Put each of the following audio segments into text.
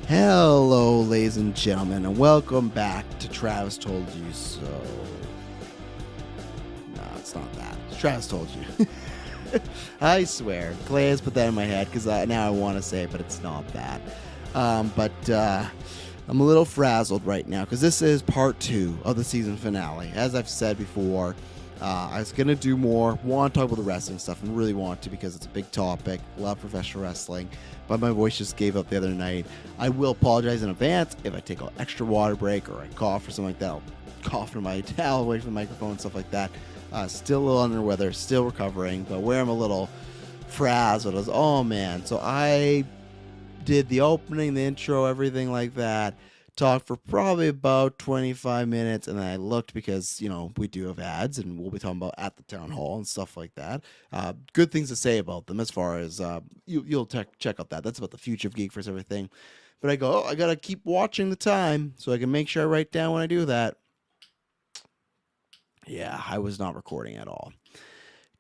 Hello, ladies and gentlemen, and welcome back to Travis Told You So. No, it's not that. It's Travis Told You. I swear. Clay has put that in my head because now I want to say it, but it's not that. But I'm a little frazzled right now because this is part 2 of the season finale. As I've said before, I was going to do more, want to talk about the wrestling stuff, and really want to because it's a big topic. Love professional wrestling, but my voice just gave up the other night. I will apologize in advance if I take an extra water break or I cough or something like that. I'll cough from my towel away from the microphone and stuff like that. Still a little under the weather, still recovering, but where I'm a little frazzled is, oh man. So I did the opening, the intro, everything like that. Talked for probably about 25 minutes, and then I looked because, you know, we do have ads, and we'll be talking about at the town hall and stuff like that. Good things to say about them as far as you'll check out that. That's about the future of GeekVerse, everything. But I go, I got to keep watching the time so I can make sure I write down when I do that. Yeah, I was not recording at all.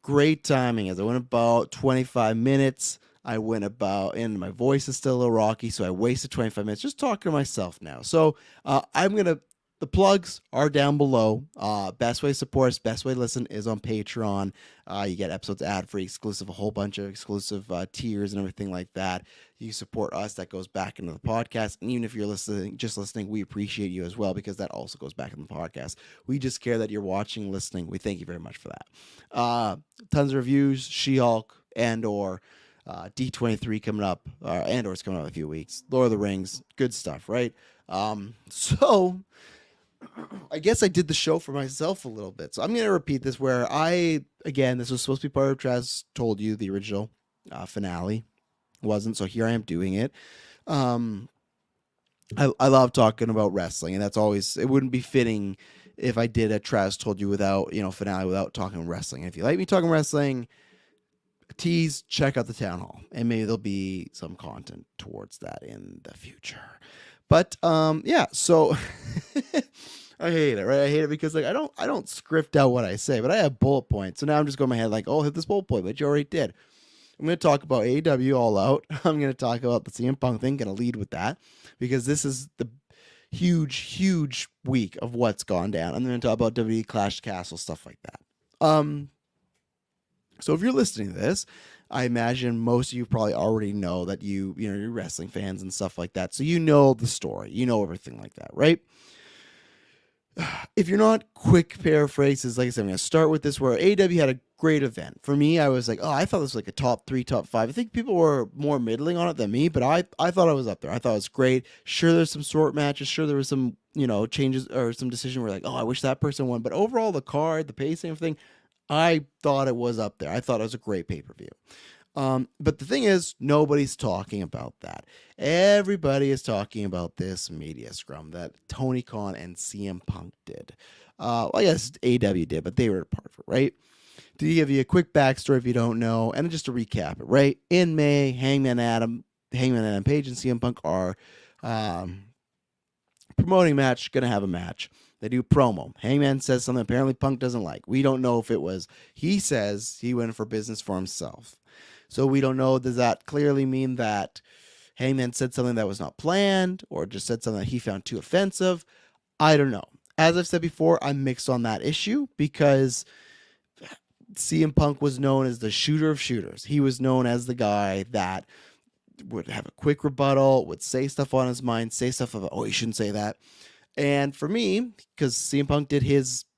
Great timing as I went about 25 minutes. I went about, and my voice is still a little rocky, so I wasted 25 minutes just talking to myself now. So the plugs are down below. Best way to support us, best way to listen is on Patreon. You get episodes ad-free, exclusive, a whole bunch of exclusive tiers and everything like that. You support us, that goes back into the podcast. And even if you're just listening, we appreciate you as well because that also goes back in the podcast. We just care that you're watching, listening. We thank you very much for that. Tons of reviews, She-Hulk, and/or D23 coming up, Andor's coming up in a few weeks. Lord of the Rings, good stuff, right? So I guess I did the show for myself a little bit. So I'm going to repeat this where this was supposed to be part of Travis Told You, the original finale. Wasn't, so here I am doing it. I love talking about wrestling, and that's always, it wouldn't be fitting if I did a Travis Told You without, finale without talking wrestling. If you like me talking wrestling, tease, check out the town hall, and maybe there'll be some content towards that in the future. But so I hate it, right? I hate it because I don't script out what I say, but I have bullet points. So now I'm just going in my head like, oh, hit this bullet point, but you already did. I'm going to talk about AEW All Out. I'm going to talk about the CM Punk thing, going to lead with that because this is the huge week of what's gone down. I'm going to talk about WWE Clash Castle, stuff like that. So if you're listening to this, I imagine most of you probably already know that you're wrestling fans and stuff like that. So you know the story, you know everything like that, right? If you're not, quick paraphrases, like I said, I'm going to start with this where AEW had a great event. For me, I was like, oh, I thought this was like a top 3, top 5. I think people were more middling on it than me, but I thought I was up there. I thought it was great. Sure, there's some short matches. Sure, there was some, changes or some decision where like, oh, I wish that person won. But overall, the card, the pacing, everything, I thought it was up there. I thought it was a great pay-per-view. But the thing is, nobody's talking about that. Everybody is talking about this media scrum that Tony Khan and CM Punk did. I guess AEW did, but they were a part of it, right? To give you a quick backstory if you don't know, and just to recap it, right? In May, Hangman Adam Page, and CM Punk are promoting a match, going to have a match. They do promo. Hangman says something apparently Punk doesn't like. We don't know if it was, he says he went for business for himself. So we don't know, does that clearly mean that Hangman said something that was not planned or just said something that he found too offensive? I don't know. As I've said before, I'm mixed on that issue because CM Punk was known as the shooter of shooters. He was known as the guy that would have a quick rebuttal, would say stuff on his mind, say stuff about, oh, you shouldn't say that. And for me, because CM Punk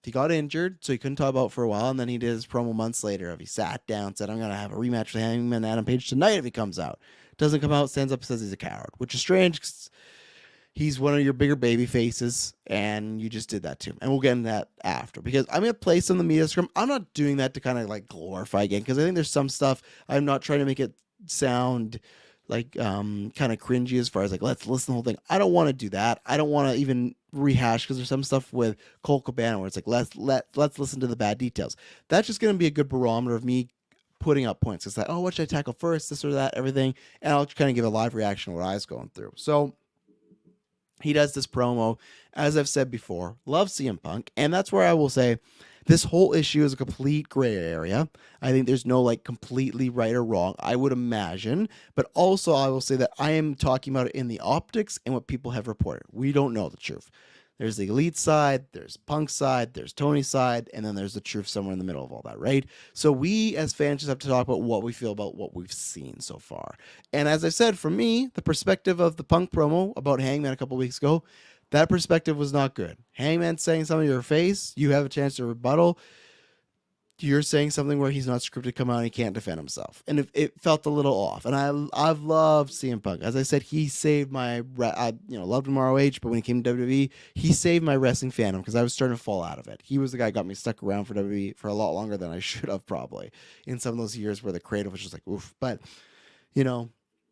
he got injured, so he couldn't talk about it for a while, and then he did his promo months later. He sat down, said, I'm going to have a rematch with Hangman Adam Page tonight if he comes out. Doesn't come out, stands up, says he's a coward, which is strange because he's one of your bigger baby faces, and you just did that to him. And we'll get into that after, because I'm going to play some of the media scrum. I'm not doing that to kind of like glorify again, because I think there's some stuff, I'm not trying to make it sound like kind of cringy as far as like, let's listen to the whole thing. I don't want to do that. I don't want to even rehash, because there's some stuff with Colt Cabana where it's like, let's listen to the bad details. That's just going to be a good barometer of me putting up points. It's like, oh, what should I tackle first, this or that, everything. And I'll kind of give a live reaction of what I was going through. So he does this promo. As I've said before, love CM Punk. And that's where I will say This whole issue is a complete gray area. I think there's no like completely right or wrong, I would imagine. But also, I will say that I am talking about it in the optics and what people have reported. We don't know the truth. There's the elite side, there's Punk's side, there's Tony's side, and then there's the truth somewhere in the middle of all that, right? So we as fans just have to talk about what we feel about what we've seen so far. And as I said, for me, the perspective of the Punk promo about Hangman a couple weeks ago, that perspective was not good. Hangman saying something to your face, you have a chance to rebuttal. You're saying something where he's not scripted, come out and he can't defend himself. And it felt a little off. And I've loved CM Punk. As I said, he saved my, I loved him ROH, but when he came to WWE, he saved my wrestling fandom because I was starting to fall out of it. He was the guy who got me stuck around for WWE for a lot longer than I should have probably in some of those years where the creative was just like, oof. But,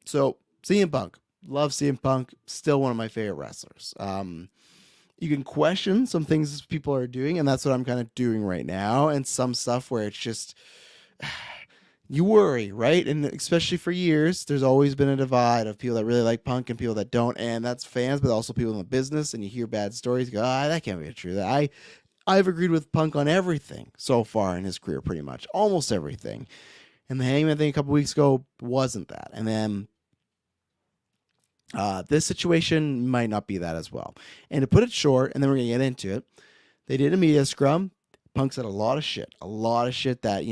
so CM Punk, love CM Punk, still one of my favorite wrestlers. You can question some things people are doing, and that's what I'm kind of doing right now. And some stuff where it's just, you worry, right? And especially for years, there's always been a divide of people that really like Punk and people that don't. And that's fans, but also people in the business. And you hear bad stories, you go, that can't be true. I've agreed with Punk on everything so far in his career, pretty much. Almost everything. And the Hangman thing a couple weeks ago wasn't that. And then this situation might not be that as well. And to put it short, and then we're going to get into it, they did a media scrum. Punk said a lot of shit that,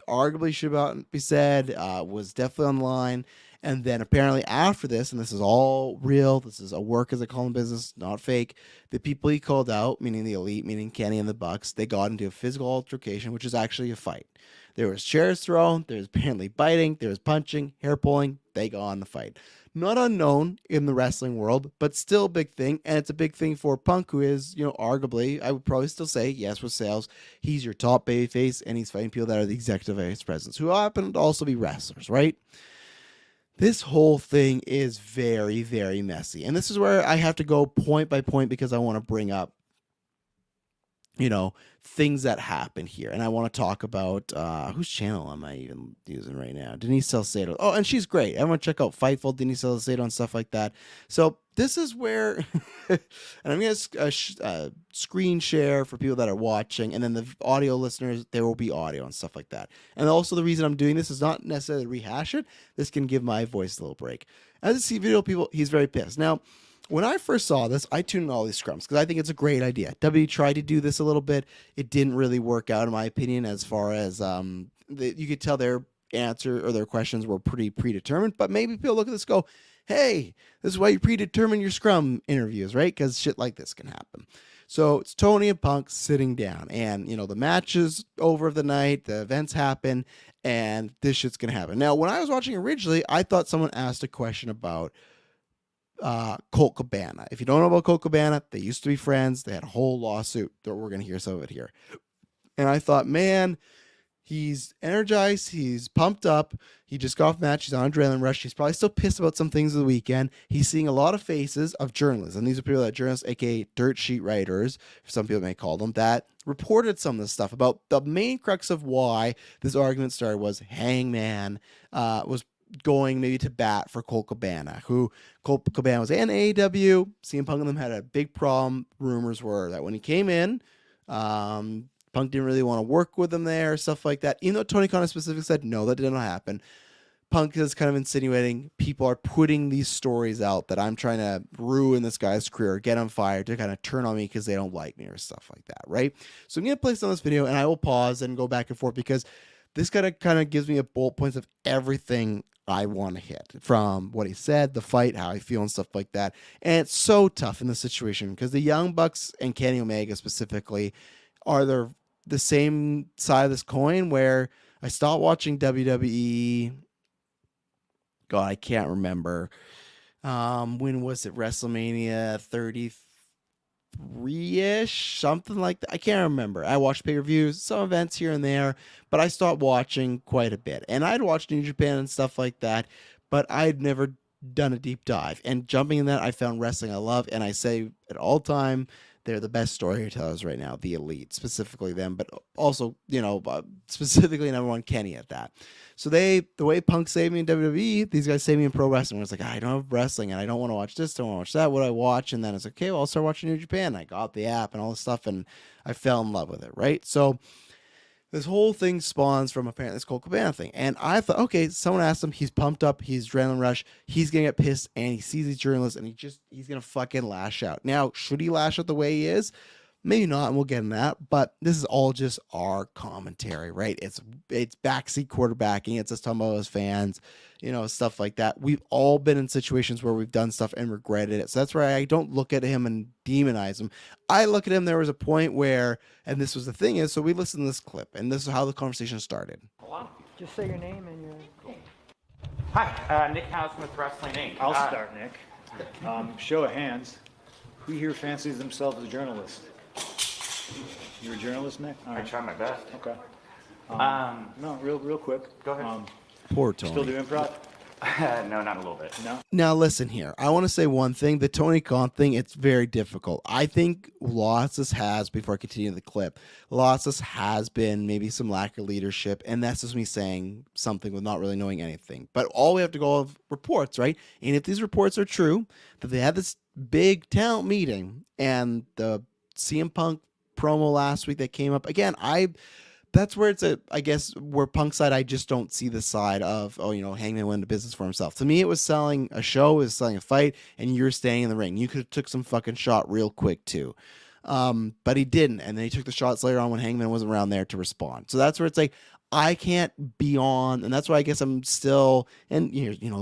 arguably should be said, was definitely on the line. And then apparently after this, and this is all real, this is a work as a call in business, not fake, the people he called out, meaning the elite, meaning Kenny and the Bucks, they got into a physical altercation, which is actually a fight. There was chairs thrown, there was apparently biting, there was punching, hair pulling, they got on the fight. Not unknown in the wrestling world, but still a big thing. And it's a big thing for Punk, who is, arguably, I would probably still say, yes, with sales, he's your top babyface, and he's fighting people that are the executive vice presidents, who happen to also be wrestlers, right? This whole thing is very, very messy. And this is where I have to go point by point because I want to bring up, things that happen here. And I want to talk about, whose channel am I even using right now? Denise Salcedo. Oh, and she's great. Everyone check out Fightful, Denise Salcedo, and stuff like that. So this is where, and I'm going to screen share for people that are watching, and then the audio listeners, there will be audio and stuff like that. And also the reason I'm doing this is not necessarily to rehash it. This can give my voice a little break. As you see video people, he's very pissed. Now, when I first saw this, I tuned in all these scrums because I think it's a great idea. WWE tried to do this a little bit. It didn't really work out, in my opinion, as far as you could tell their answer or their questions were pretty predetermined. But maybe people look at this and go, hey, this is why you predetermine your scrum interviews, right? Because shit like this can happen. So it's Tony and Punk sitting down, and the match is over of the night, the events happen, and this shit's going to happen. Now, when I was watching originally, I thought someone asked a question about Colt Cabana. If you don't know about Colt Cabana, they used to be friends. They had a whole lawsuit that we're going to hear some of it here. And I thought, man, he's energized. He's pumped up. He just got off match. He's on adrenaline rush. He's probably still pissed about some things of the weekend. He's seeing a lot of faces of journalists. And these are people that journalists, aka dirt sheet writers, some people may call them, that reported some of this stuff about the main crux of why this argument started was Hangman was going maybe to bat for Colt Cabana, who Colt Cabana was in AEW. CM Punk and them had a big problem. Rumors were that when he came in, Punk didn't really want to work with him there, stuff like that. Even though Tony Khan specifically said, no, that did not happen. Punk is kind of insinuating people are putting these stories out that I'm trying to ruin this guy's career, get him fired, to kind of turn on me because they don't like me or stuff like that, right? So I'm going to play some of this video, and I will pause and go back and forth because this kind of gives me a bullet points of everything I want to hit, from what he said, the fight, how I feel, and stuff like that. And it's so tough in this situation because the Young Bucks and Kenny Omega specifically are the same side of this coin, where I stopped watching WWE. God, I can't remember. When was it? WrestleMania 33-ish, something like that. I can't remember. I watched pay-per-views, some events here and there, but I stopped watching quite a bit. And I'd watched New Japan and stuff like that, but I'd never done a deep dive. And jumping in that, I found wrestling I love, and I say at all time they're the best storytellers right now, the Elite, specifically them, but also, specifically number one, Kenny at that. So the way Punk saved me in WWE, these guys saved me in pro wrestling. I was like, I don't have wrestling and I don't want to watch this, don't want to watch that. What do I watch? And then it's like, okay, well, I'll start watching New Japan. I got the app and all this stuff and I fell in love with it, right? So this whole thing spawns from apparently this Colt Cabana thing. And I thought, okay, someone asked him, he's pumped up, he's adrenaline rush, he's going to get pissed, and he sees these journalists, and he's going to fucking lash out. Now, should he lash out the way he is? Maybe not, and we'll get in that, but this is all just our commentary, right? It's backseat quarterbacking. It's us talking about his fans, stuff like that. We've all been in situations where we've done stuff and regretted it. So that's why I don't look at him and demonize him. I look at him, there was a point where, and this was the thing is, so we listened to this clip, and this is how the conversation started. Just say your name and your... Cool. Hi, Nick Housen with Wrestling Inc. I'll start, Nick. Show of hands. Who here fancies themselves a journalist? You're a journalist, Nick? All I right. try my best. Okay. No, real quick. Go ahead. Poor Tony. Still do improv? No, not a little bit. No? Now, listen here. I want to say one thing. The Tony Khan thing, it's very difficult. I think Losses has, before I continue the clip, Losses has been maybe some lack of leadership, and that's just me saying something with not really knowing anything. But all we have to go off reports, right? And if these reports are true, that they had this big talent meeting, and the CM Punk promo last week that came up, again, that's where I guess where Punk's side, I just don't see the side of, Hangman went into business for himself. To me, it was selling a show, it was selling a fight, and you're staying in the ring. You could have took some fucking shot real quick too. But he didn't. And then he took the shots later on when Hangman wasn't around there to respond. So that's where it's like, I can't be on, and that's why I guess I'm still, and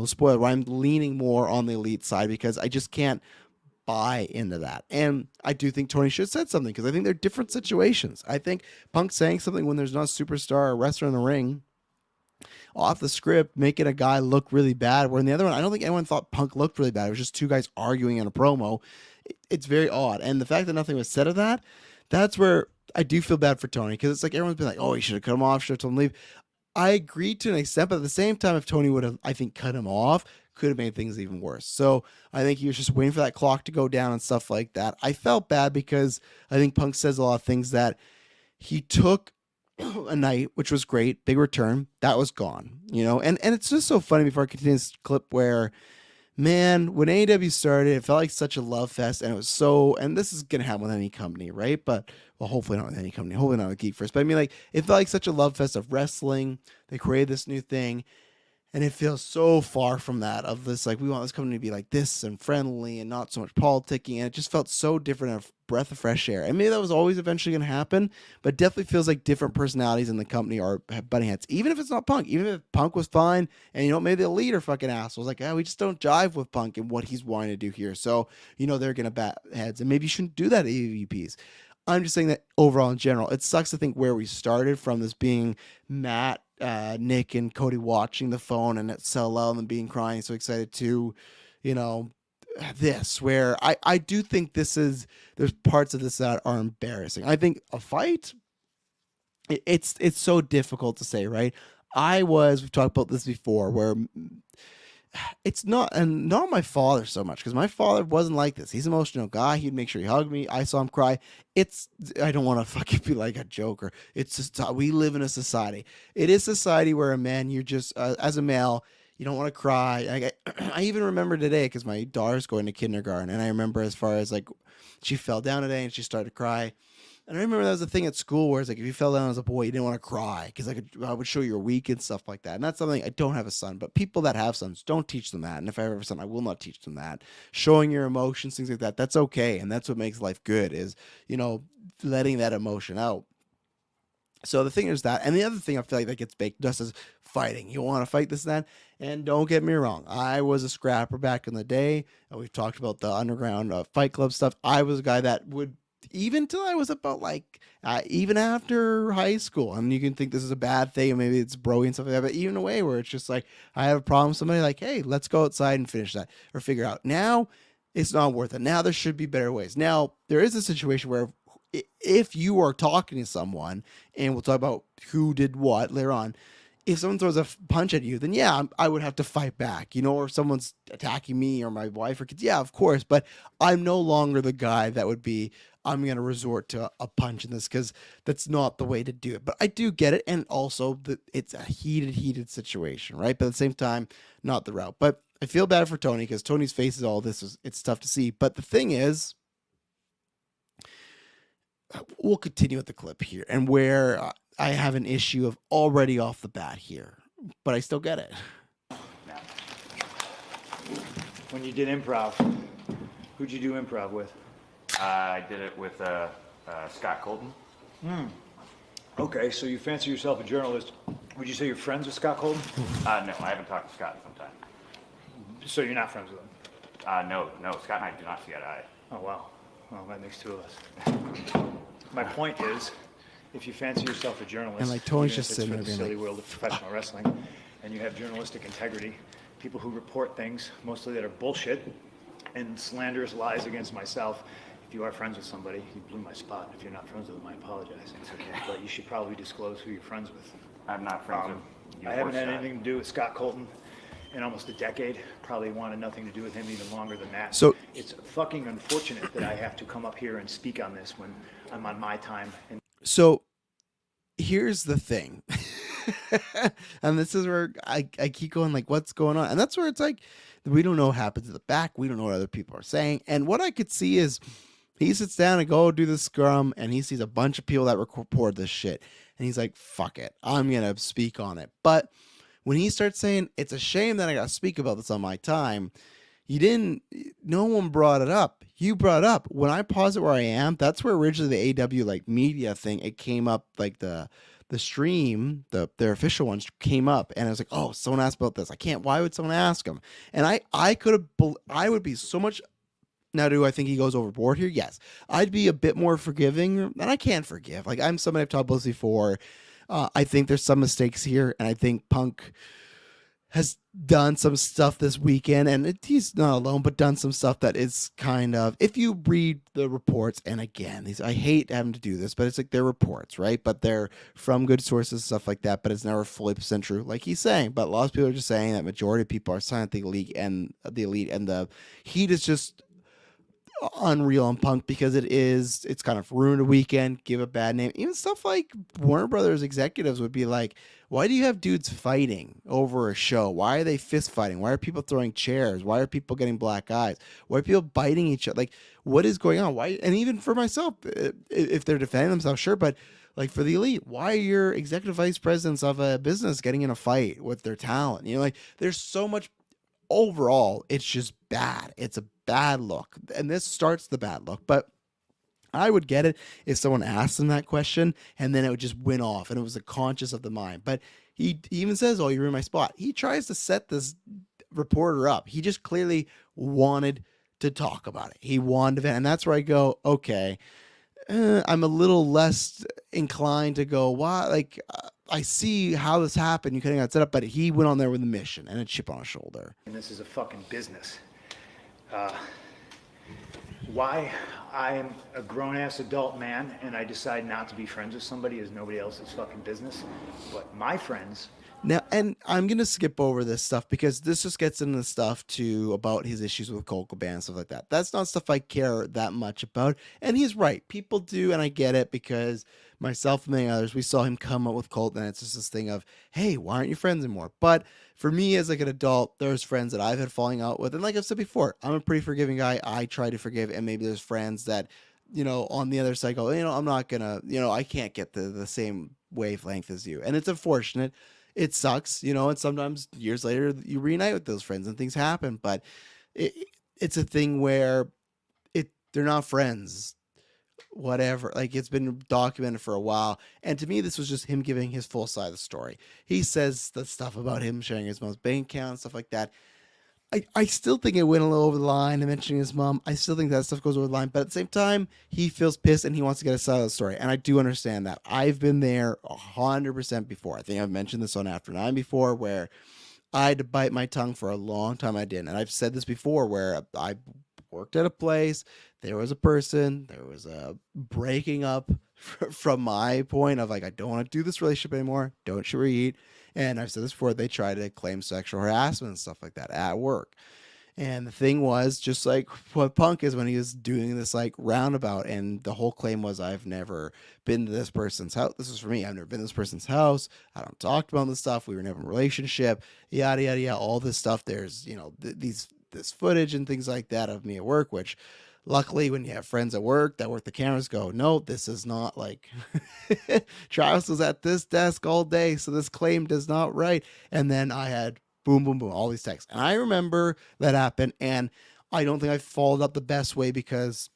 spoiler, why I'm leaning more on the Elite side, because I just can't buy into that. And I do think Tony should have said something, because I think they're different situations. I think Punk saying something when there's not a superstar or wrestler in the ring off the script, making a guy look really bad, where in the other one, I don't think anyone thought Punk looked really bad. It was just two guys arguing in a promo. It's very odd. And the fact that nothing was said of that, that's where I do feel bad for Tony, because it's like everyone's been like, oh, he should have cut him off, should have told him to leave. I agree to an extent, but at the same time, if Tony would have, I think, cut him off, could have made things even worse. So I think he was just waiting for that clock to go down and stuff like that. I felt bad because I think Punk says a lot of things that he took a night, which was great, big return, that was gone, and it's just so funny before I continue this clip where, man, when AEW started, it felt like such a love fest, and it was so, and this is going to happen with any company, right? But, well, hopefully not with any company, hopefully not with GeekVerse, but I mean, like, it felt like such a love fest of wrestling. They created this new thing, and it feels so far from that, of this, like, we want this company to be like this and friendly and not so much politicking, and it just felt so different, a breath of fresh air. And maybe that was always eventually going to happen, but it definitely feels like different personalities in the company have butting heads, even if it's not Punk, even if Punk was fine, and, maybe the leader fucking assholes, like, we just don't jive with Punk and what he's wanting to do here, so, they're going to bat heads, and maybe you shouldn't do that at AVPs. I'm just saying that overall in general, it sucks to think where we started from, this being Matt, Nick and Cody watching the phone and it sell out and being crying, so excited to, this, where I do think there's parts of this that are embarrassing. I think a fight, it's so difficult to say, right? We've talked about this before, where it's not, and not my father so much, because my father wasn't like this. He's an emotional guy. He'd make sure he hugged me. I saw him cry. I don't want to fucking be like a joker. It's just, we live in a society. It is society where a man, you're just, as a male, you don't want to cry. I even remember today, because my daughter's going to kindergarten, and I remember as far as like, she fell down today and she started to cry. And I remember that was a thing at school where it's like, if you fell down as a boy, you didn't want to cry, because I would show you're weak and stuff like that. And that's something, I don't have a son, but people that have sons, don't teach them that. And if I ever have a son, I will not teach them that. Showing your emotions, things like that, that's okay. And that's what makes life good, is, letting that emotion out. So the thing is that, and the other thing I feel like that gets baked just as fighting. You want to fight this and that. And don't get me wrong, I was a scrapper back in the day. And we've talked about the underground Fight Club stuff. I was a guy that would, even till I was about even after high school, and you can think this is a bad thing, and maybe it's broy and stuff like that, but even a way where it's just like, I have a problem with somebody, like, hey, let's go outside and finish that, or figure out. Now, it's not worth it. Now, there should be better ways. Now, there is a situation where if you are talking to someone, and we'll talk about who did what later on, if someone throws a punch at you, then yeah, I would have to fight back, or if someone's attacking me or my wife or kids, yeah, of course, but I'm no longer the guy that would be, I'm going to resort to a punch in this because that's not the way to do it. But I do get it. And also, it's a heated situation, right? But at the same time, not the route. But I feel bad for Tony because Tony's faces all this. It's tough to see. But the thing is, we'll continue with the clip here and where I have an issue of already off the bat here. But I still get it. When you did improv, who'd you do improv with? I did it with Scott Colton. Okay, so you fancy yourself a journalist. Would you say you're friends with Scott Colton? No, I haven't talked to Scott in some time. So you're not friends with him? No, Scott and I do not see eye to eye. Oh, wow. Well, that makes two of us. My point is, if you fancy yourself a journalist, And, like, Tony's even just if it's sitting for there the being silly like, world of professional wrestling, and you have journalistic integrity, people who report things, mostly that are bullshit, and slanderous lies against myself. If you are friends with somebody, you blew my spot. If you're not friends with them, I apologize. It's okay. But you should probably disclose who you're friends with. I'm not friends with you. I or haven't had Scott. anything to do with Scott Colton in almost a decade. Probably wanted nothing to do with him even longer than that. So- it's fucking unfortunate that I have to come up here and speak on this when I'm on my time. And So here's the thing. And this is where I keep going like, what's going on? And that's where it's like, we don't know what happens at the back. We don't know what other people are saying. And what I could see is he sits down and go do the scrum and he sees a bunch of people that report this shit. And he's like, fuck it. I'm going to speak on it. But when he starts saying, it's a shame that I got to speak about this on my time, no one brought it up. You brought it up. When I pause it where I am, that's where originally the AEW like media thing, it came up like the stream, their official ones came up and I was like, oh, someone asked about this. Why would someone ask him? And I would be so much. Now, do I think he goes overboard here? Yes. I'd be a bit more forgiving, and I can't forgive. Like, I'm somebody I've talked about this before. I think there's some mistakes here, and I think Punk has done some stuff this weekend, and he's not alone, but done some stuff that is kind of, if you read the reports, and again, I hate having to do this, but it's like they're reports, right? But they're from good sources, stuff like that, but it's never fully % true, like he's saying. But a lot of people are just saying that majority of people are signing the elite, and the heat is just unreal on Punk because it's kind of ruined a weekend, give a bad name. Even stuff like Warner Brothers executives would be like, why do you have dudes fighting over a show? Why are they fist fighting? Why are people throwing chairs? Why are people getting black eyes? Why are people biting each other? Like, what is going on? Why? And even for myself, if they're defending themselves, sure, but like for the elite, why are your executive vice presidents of a business getting in a fight with their talent? You know, like there's so much. Overall, it's just bad. It's a bad look. And this starts the bad look. But I would get it if someone asked him that question and then it would just win off and it was a conscious of the mind. But he even says, oh, you're in my spot. He tries to set this reporter up. He just clearly wanted to talk about it. He wanted to, and that's where I go, okay, I'm a little less inclined to go, why? Like, I see how this happened. You couldn't have set up, but he went on there with a mission and a chip on his shoulder. And this is a fucking business. Why I am a grown-ass adult man and I decide not to be friends with somebody is nobody else's fucking business. But my friends... Now, and I'm going to skip over this stuff because this just gets into stuff too about his issues with Colt Cabana and stuff like that. That's not stuff I care that much about. And he's right. People do, and I get it because myself and many others, we saw him come up with Colt, and it's just this thing of, hey, why aren't you friends anymore? But for me as like an adult, there's friends that I've had falling out with. And like I've said before, I'm a pretty forgiving guy. I try to forgive, and maybe there's friends that, you know, on the other side go, you know, I'm not going to, you know, I can't get the same wavelength as you. And it's unfortunate. It sucks, you know, and sometimes years later you reunite with those friends and things happen, but it's a thing where they're not friends, whatever. Like, it's been documented for a while. And to me, this was just him giving his full side of the story. He says the stuff about him sharing his mom's bank account and stuff like that. I still think it went a little over the line and mentioning his mom. I still think that stuff goes over the line, but at the same time, he feels pissed and he wants to get a side of the story. And I do understand that. I've been there 100% before. I think I've mentioned this on After 9 before, where I had to bite my tongue for a long time. I didn't. And I've said this before, where I worked at a place, there was a person, there was a breaking up from my point of like, I don't want to do this relationship anymore. Don't you eat. And I've said this before, they try to claim sexual harassment and stuff like that at work. And the thing was, just like what Punk is when he was doing this like roundabout, and the whole claim was, I've never been to this person's house. This is for me. I've never been to this person's house. I don't talk about this stuff. We were never in a relationship. Yada yada yada. All this stuff. There's this footage and things like that of me at work, which luckily when you have friends at work that work the cameras, go, no, this is not like Travis was at this desk all day, so this claim does not right. And then I had boom, boom, boom, all these texts. And I remember that happened, and I don't think I followed up the best way because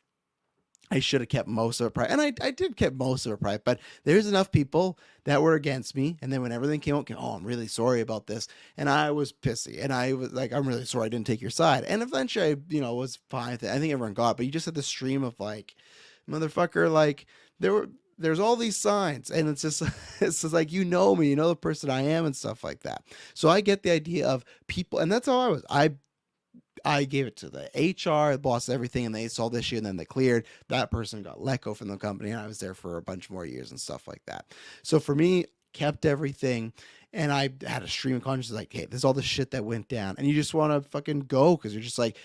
I should have kept most of it private. And I did keep most of it private, but there's enough people that were against me. And then when everything came out, oh, I'm really sorry about this. And I was pissy. And I was like, I'm really sorry I didn't take your side. And eventually I, was fine with it. I think everyone got it, but you just had the stream of like, motherfucker, like there's all these signs, and it's just like, me, the person I am and stuff like that. So I get the idea of people, and that's how I was. I gave it to the HR, the boss, everything, and they saw the issue, and then they cleared. That person got let go from the company, and I was there for a bunch more years and stuff like that. So for me, kept everything, and I had a stream of consciousness like, hey, there's all this shit that went down, and you just want to fucking go because you're just like,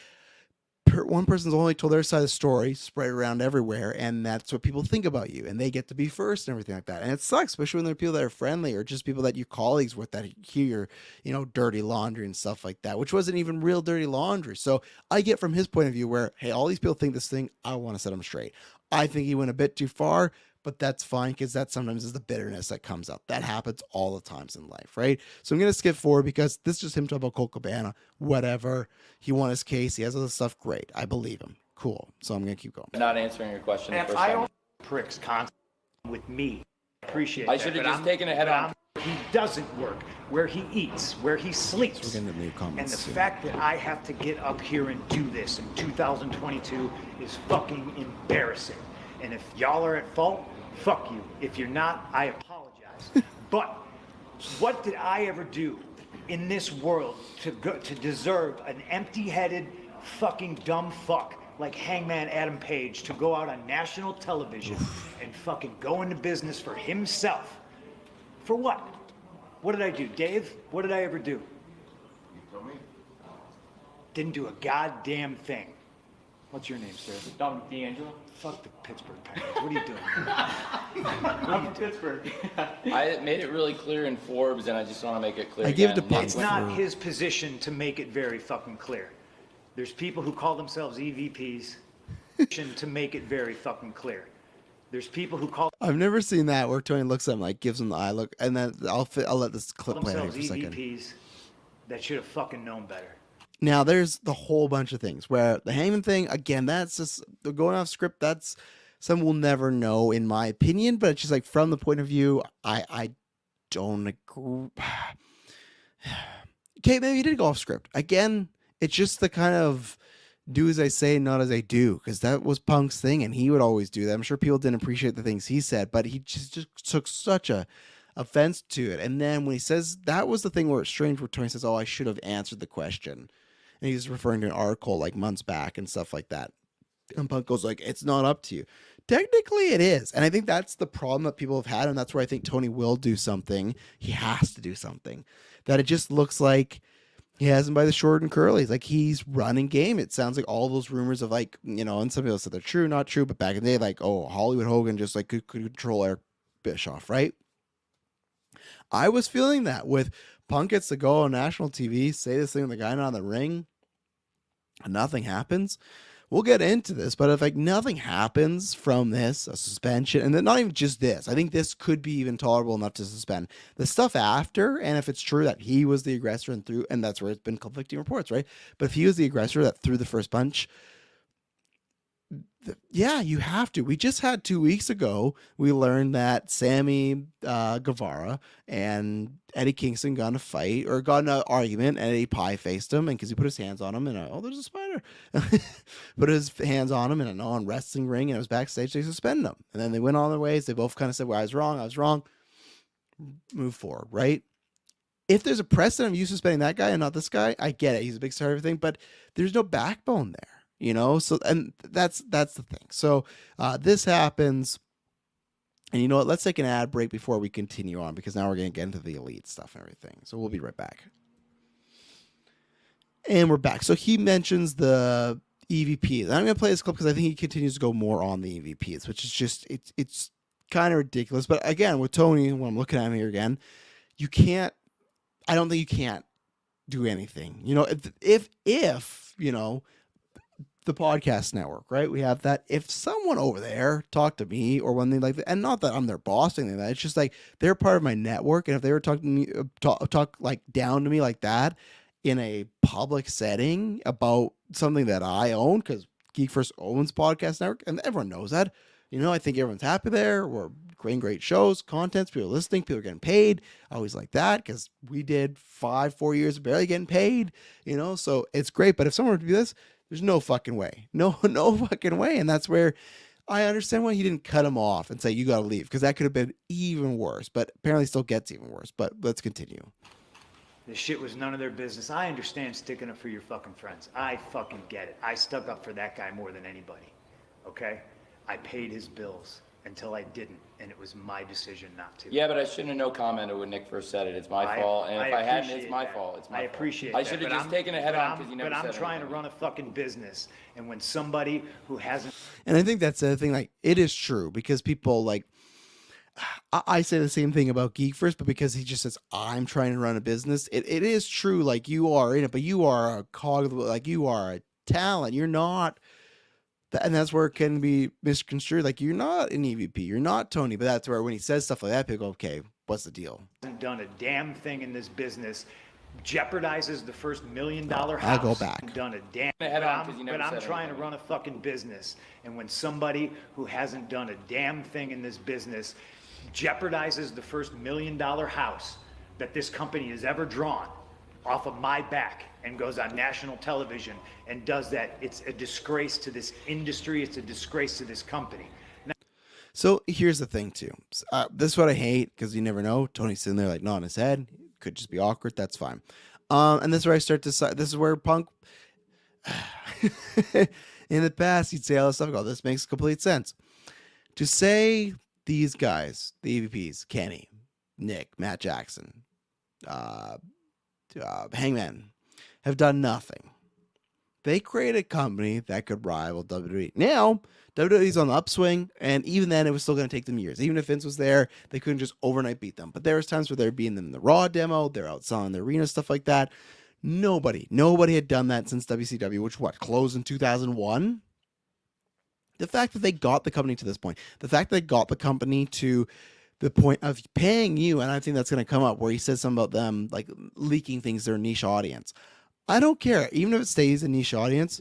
one person's only told their side of the story, spread it around everywhere, and that's what people think about you, and they get to be first and everything like that. And it sucks, especially when there are people that are friendly or just people that you colleagues with that hear your, dirty laundry and stuff like that, which wasn't even real dirty laundry. So I get from his point of view where, hey, all these people think this thing, I want to set them straight. I think he went a bit too far, but that's fine because that sometimes is the bitterness that comes out. That happens all the times in life, right? So I'm going to skip forward because this is just him talking about Colt Cabana, whatever. He won his case. He has all this stuff. Great. I believe him. Cool. So I'm going to keep going. Not answering your question the And first if I time. don't pricks constantly with me, I appreciate I that, should have but just taken it head on. He doesn't work, where he eats, where he sleeps. We're getting to new And comments the soon. fact that I have to get up here and do this in 2022 is fucking embarrassing. And if y'all are at fault, fuck you. If you're not, I apologize. But what did I ever do in this world to deserve an empty-headed fucking dumb fuck like Hangman Adam Page to go out on national television and fucking go into business for himself? For what? What did I do? Dave, what did I ever do? You told me. Didn't do a goddamn thing. What's your name, sir? Dominic D'Angelo. Fuck the Pittsburgh Penguins. What are you doing? I'm from Pittsburgh. I made it really clear in Forbes, and I just want to make it clear. I give it again. to Punk. It's not his position to make it very fucking clear. There's people who call themselves EVPs to make it very fucking clear. There's people who call I've never seen that where Tony looks at him, like gives him the eye look, and then I'll let this clip play out here themselves for a second. EVPs that should have fucking known better. Now, there's the whole bunch of things where the Hangman thing, again, that's just going off script. That's some we'll never know, in my opinion. But it's just like from the point of view, I don't agree. Okay, maybe he did go off script. Again, it's just the kind of do as I say, not as I do, because that was Punk's thing, and he would always do that. I'm sure people didn't appreciate the things he said, but he just took such a offense to it. And then when he says, that was the thing where it's strange where Tony says, oh, I should have answered the question. And he's referring to an article like months back and stuff like that. And Punk goes like, it's not up to you. Technically it is. And I think that's the problem that people have had. And that's where I think Tony will do something. He has to do something. That it just looks like he has him by the short and curlies. Like he's running game. It sounds like all those rumors of like, and some people said they're true, not true. But back in the day, like, oh, Hollywood Hogan just like could control Eric Bischoff, right? I was feeling that with Punk gets to go on national TV, say this thing with the guy not in the ring, and nothing happens. We'll get into this, but if like nothing happens from this, a suspension, and then not even just this, I think this could be even tolerable enough to suspend the stuff after. And if it's true that he was the aggressor and that's where it's been conflicting reports, right? But if he was the aggressor that threw the first punch, yeah, you have to. We just had 2 weeks ago, we learned that Sammy Guevara and Eddie Kingston got in a fight or got in an argument, and Eddie pie-faced him and because he put his hands on him and there's a spider. Put his hands on him in a non-wrestling ring, and it was backstage. They suspended him. And then they went on their ways. They both kind of said, well, I was wrong. Move forward, right? If there's a precedent of you suspending that guy and not this guy, I get it. He's a big star, everything, but there's no backbone there. So, and that's the thing. So, this happens, and you know what? Let's take an ad break before we continue on, because now we're going to get into the elite stuff and everything. So we'll be right back. And we're back. So he mentions the EVPs. I'm going to play this clip because I think he continues to go more on the EVPs, which is just, it's kind of ridiculous. But again, with Tony, when I'm looking at him here again, I don't think you can't do anything. You know, if you know, the podcast network, right? We have that. If someone over there talked to me or when they like, and not that I'm their boss, anything like that, it's just like they're part of my network. And if they were talking to me, talk like down to me like that in a public setting about something that I own, because GeekVerse owns podcast network, and everyone knows that. You know, I think everyone's happy there. We're creating great shows, contents, people listening, people are getting paid. I always like that because we did 4 years of barely getting paid, you know, so it's great. But if someone were to do this, there's no fucking way. No fucking way. And that's where I understand why he didn't cut him off and say, you got to leave, because that could have been even worse, but apparently still gets even worse. But let's continue. This shit was none of their business. I understand sticking up for your fucking friends. I fucking get it. I stuck up for that guy more than anybody. Okay? I paid his bills until I didn't, and it was my decision not to. Yeah, but I shouldn't have no commented when Nick first said it. It's my fault. And if I hadn't, it's my fault. It's my fault. I appreciate I that. should have but just taken it head on because you never But said I'm trying to anything. run a fucking business, and when somebody who hasn't... And I think that's the other thing, like, it is true, because people, like, I say the same thing about GeekVerse, but because he just says, I'm trying to run a business, it is true, like, you are in it, but you are a cog, like, you are a talent, you're not, and that's where it can be misconstrued, like, you're not an EVP, you're not Tony, but that's where when he says stuff like that, people go, okay, what's the deal? Hasn't done a damn thing in this business, jeopardizes the first $1 million house. I'll go back. Done a damn. Head on, 'cause you never But I'm said trying to anything. run a fucking business, and when somebody who hasn't done a damn thing in this business jeopardizes the first $1 million house that this company has ever drawn off of my back and goes on national television and does that, it's a disgrace to this industry. It's a disgrace to this company. So here's the thing too. This is what I hate, because you never know. Tony's sitting there like nodding his head. Could just be awkward. That's fine. And this is where I start to. This is where Punk. In the past, he'd say all this stuff. I go, this makes complete sense. To say these guys, the EVPs, Kenny, Nick, Matt Jackson, Hangman, have done nothing. They created a company that could rival WWE. Now, WWE's on the upswing, and even then, it was still going to take them years. Even if Vince was there, they couldn't just overnight beat them. But there was times where they're beating them in the Raw demo, they're out selling the arena, stuff like that. Nobody had done that since WCW, which closed in 2001? The fact that they got the company to this point, the fact that they got the company to the point of paying you, and I think that's going to come up where he says something about them like leaking things to their niche audience. I don't care. Even if it stays a niche audience,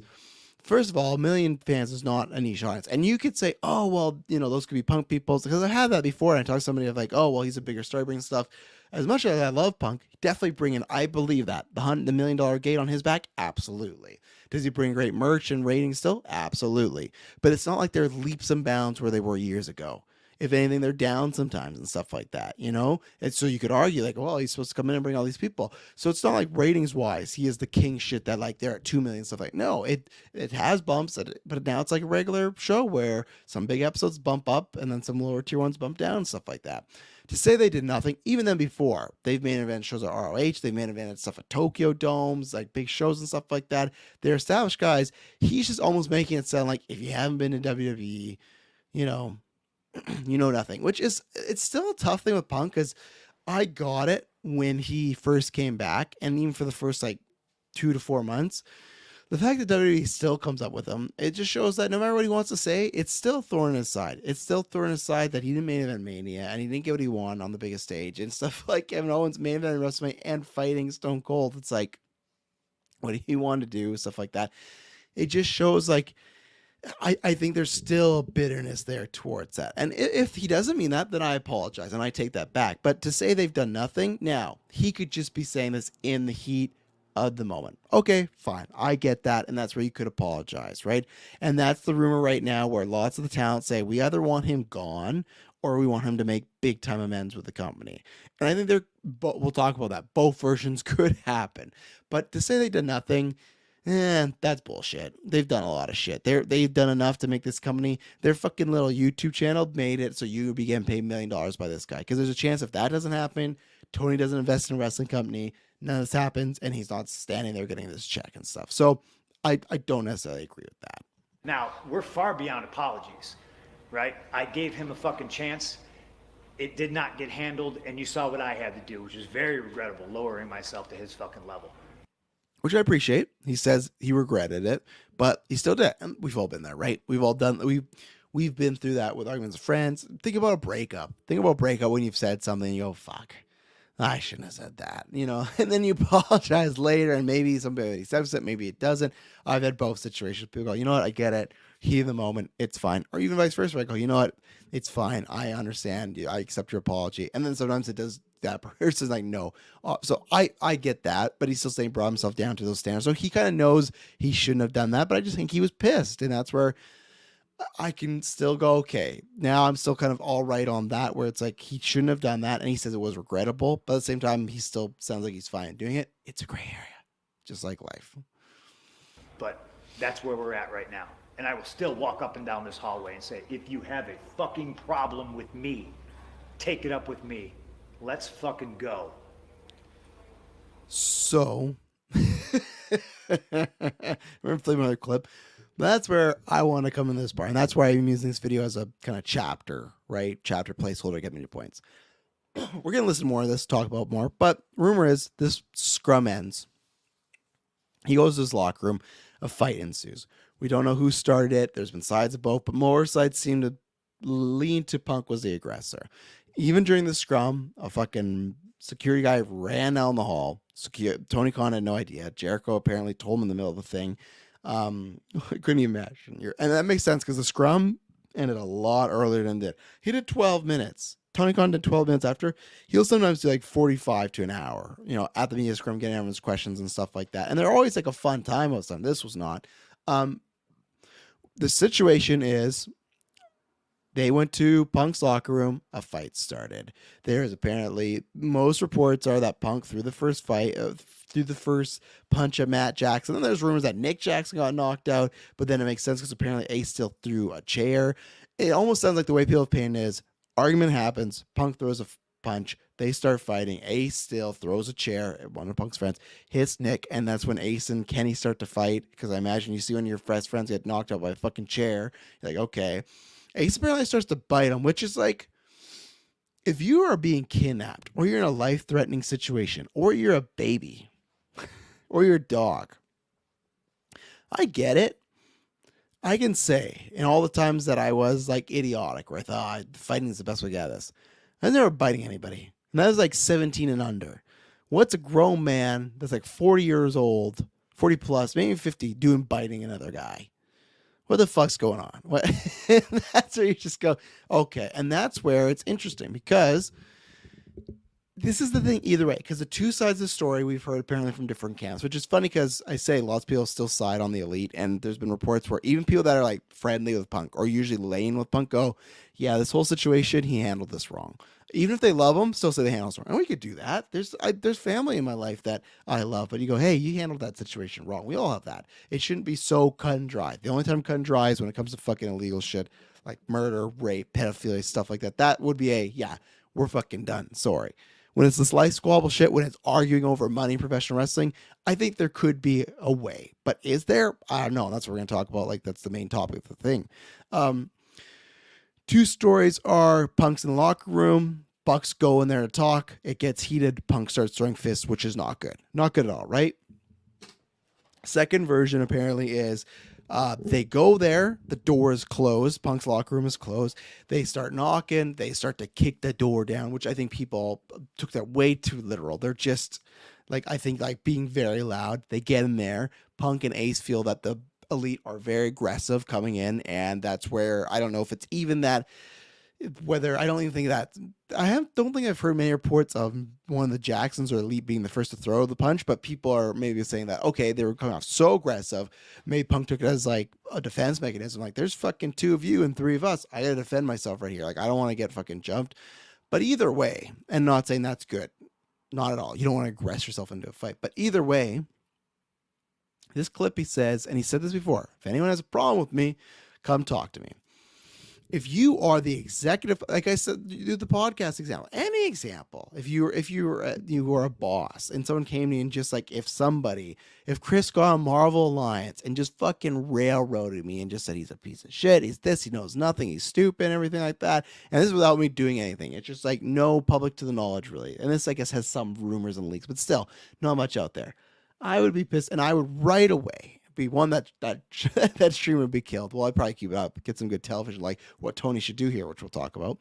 first of all, 1 million fans is not a niche audience. And you could say, oh, well, you know, those could be Punk people. Because I had that before, and I talked to somebody of like, oh, well, he's a bigger star, bringing stuff. As much as I love Punk, definitely bring in, I believe that. The $1 million gate on his back? Absolutely. Does he bring great merch and ratings still? Absolutely. But it's not like they're leaps and bounds where they were years ago. If anything, they're down sometimes and stuff like that, you know? And so you could argue like, well, he's supposed to come in and bring all these people. So it's not like ratings wise, he is the king shit that like they're at 2 million stuff like, no, it has bumps, but now it's like a regular show where some big episodes bump up and then some lower tier ones bump down and stuff like that. To say they did nothing, even then before, they've main event shows at ROH, they main evented stuff at Tokyo Domes, like big shows and stuff like that. They're established guys. He's just almost making it sound like if you haven't been in WWE, you know, you know nothing, which is, it's still a tough thing with Punk, because I got it when he first came back, and even for the first like 2 to 4 months, the fact that WWE still comes up with him, it just shows that no matter what he wants to say, it's still thrown in his side. It's still thrown in his side that he didn't main event Mania, and he didn't get what he wanted on the biggest stage, and stuff like Kevin Owens main event WrestleMania and fighting Stone Cold. It's like, what he wanted to do, stuff like that. It just shows like, I think there's still bitterness there towards that. And if he doesn't mean that, then I apologize and I take that back. But to say they've done nothing, now, he could just be saying this in the heat of the moment. Okay, fine. I get that. And that's where you could apologize, right? And that's the rumor right now where lots of the talent say we either want him gone or we want him to make big time amends with the company. And I think we'll talk about that. Both versions could happen. But to say they did nothing, that's bullshit. They've done a lot of shit. They've done enough to make this company. Their fucking little YouTube channel made it so you would be getting paid $1 million by this guy. Because there's a chance if that doesn't happen, Tony doesn't invest in a wrestling company. None of this happens, and he's not standing there getting this check and stuff. So I don't necessarily agree with that. Now, we're far beyond apologies, right? I gave him a fucking chance. It did not get handled, and you saw what I had to do, which is very regrettable, lowering myself to his fucking level. Which I appreciate. He says he regretted it, but he still did. And we've all been there, right? We've all done. We've been through that with arguments with friends. Think about a breakup. Think about a breakup when you've said something and you go, fuck, I shouldn't have said that, you know, and then you apologize later, and maybe somebody accepts it, maybe it doesn't. I've had both situations. People go, you know what, I get it. Heat of the moment, it's fine. Or even vice versa. I go, you know what, it's fine. I understand. I accept your apology. And then sometimes it does, that person's like, no. So I get that, but he's still saying brought himself down to those standards. So he kind of knows he shouldn't have done that, but I just think he was pissed. And that's where I can still go, okay, now I'm still kind of all right on that, where it's like he shouldn't have done that. And he says it was regrettable, but at the same time, he still sounds like he's fine doing it. It's a gray area, just like life. But that's where we're at right now. And I will still walk up and down this hallway and say, if you have a fucking problem with me, take it up with me. Let's fucking go. So, remember playing another clip? That's where I want to come in this part. And that's why I'm using this video as a kind of chapter, right? Chapter placeholder, get me your points. We're going to listen more of this, talk about more. But rumor is this scrum ends. He goes to his locker room. A fight ensues. We don't know who started it. There's been sides of both, but more sides seem to lean to Punk was the aggressor. Even during the scrum, a fucking security guy ran down the hall. Tony Khan had no idea. Jericho apparently told him in the middle of the thing. I couldn't even imagine. And that makes sense because the scrum ended a lot earlier than it did. He did 12 minutes. Tony Khan did 12 minutes after. He'll sometimes do like 45 to an hour, you know, at the media scrum, getting everyone's questions and stuff like that. And they're always like a fun time most of the time. This was not. The situation is they went to Punk's locker room. A fight started. There's apparently, most reports are that Punk threw the first fight, threw the first punch at Matt Jackson. And there's rumors that Nick Jackson got knocked out, but then it makes sense because apparently Ace still threw a chair. It almost sounds like the way people have painted is argument happens. Punk throws a punch. They start fighting. Ace still throws a chair at one of Punk's friends, hits Nick, and that's when Ace and Kenny start to fight. Because I imagine you see when your best friends get knocked out by a fucking chair, you're like, okay. Ace apparently starts to bite him, which is like, if you are being kidnapped, or you're in a life-threatening situation, or you're a baby, or you're a dog, I get it. I can say, in all the times that I was like idiotic, where I thought fighting is the best way to get this, I was never biting anybody. And that was like 17 and under. What's a grown man that's like 40 years old, 40 plus, maybe 50, doing biting another guy? What the fuck's going on? What? That's where you just go, okay. And that's where it's interesting, because this is the thing either way, because the two sides of the story we've heard apparently from different camps, which is funny because I say lots of people still side on the Elite, and there's been reports where even people that are like friendly with Punk or usually laying with Punk go, yeah, this whole situation, he handled this wrong. Even if they love him, still say they handled it wrong. And we could do that. There's family in my life that I love, but you go, hey, you handled that situation wrong. We all have that. It shouldn't be so cut and dry. The only time cut and dry is when it comes to fucking illegal shit like murder, rape, pedophilia, stuff like that. That would be yeah, we're fucking done. Sorry. When it's this life squabble shit, when it's arguing over money in professional wrestling, I think there could be a way. But is there? I don't know. That's what we're going to talk about. Like, that's the main topic of the thing. Two stories are Punk's in the locker room. Bucks go in there to talk. It gets heated. Punk starts throwing fists, which is not good. Not good at all, right? Second version apparently is they go there. The door is closed. Punk's locker room is closed. They start knocking. They start to kick the door down, which I think people took that way too literal. They're just like, I think, like being very loud. They get in there. Punk and Ace feel that the Elite are very aggressive coming in, and that's where I don't know if it's even that. Whether I don't even think that don't think I've heard many reports of one of the Jacksons or Elite being the first to throw the punch, but people are maybe saying that, okay, they were coming off so aggressive. Maybe Punk took it as like a defense mechanism. Like, there's fucking 2 of you and 3 of us. I gotta defend myself right here. Like, I don't want to get fucking jumped. But either way, and not saying that's good, not at all. You don't want to aggress yourself into a fight. But either way, this clip, he says, and he said this before, if anyone has a problem with me, come talk to me. if you are the executive, like I said, you do the podcast example, any example, if you were a boss and someone came to you and just like, if Chris got on Marvel Alliance and just fucking railroaded me and just said he's a piece of shit, he's this, he knows nothing, he's stupid, and everything like that, and this is without me doing anything, it's just like no public to the knowledge really, and this I guess has some rumors and leaks, but still not much out there, I would be pissed, and I would right away be one that stream would be killed. Well, I'd probably keep it up, get some good television, like what Tony should do here, which we'll talk about.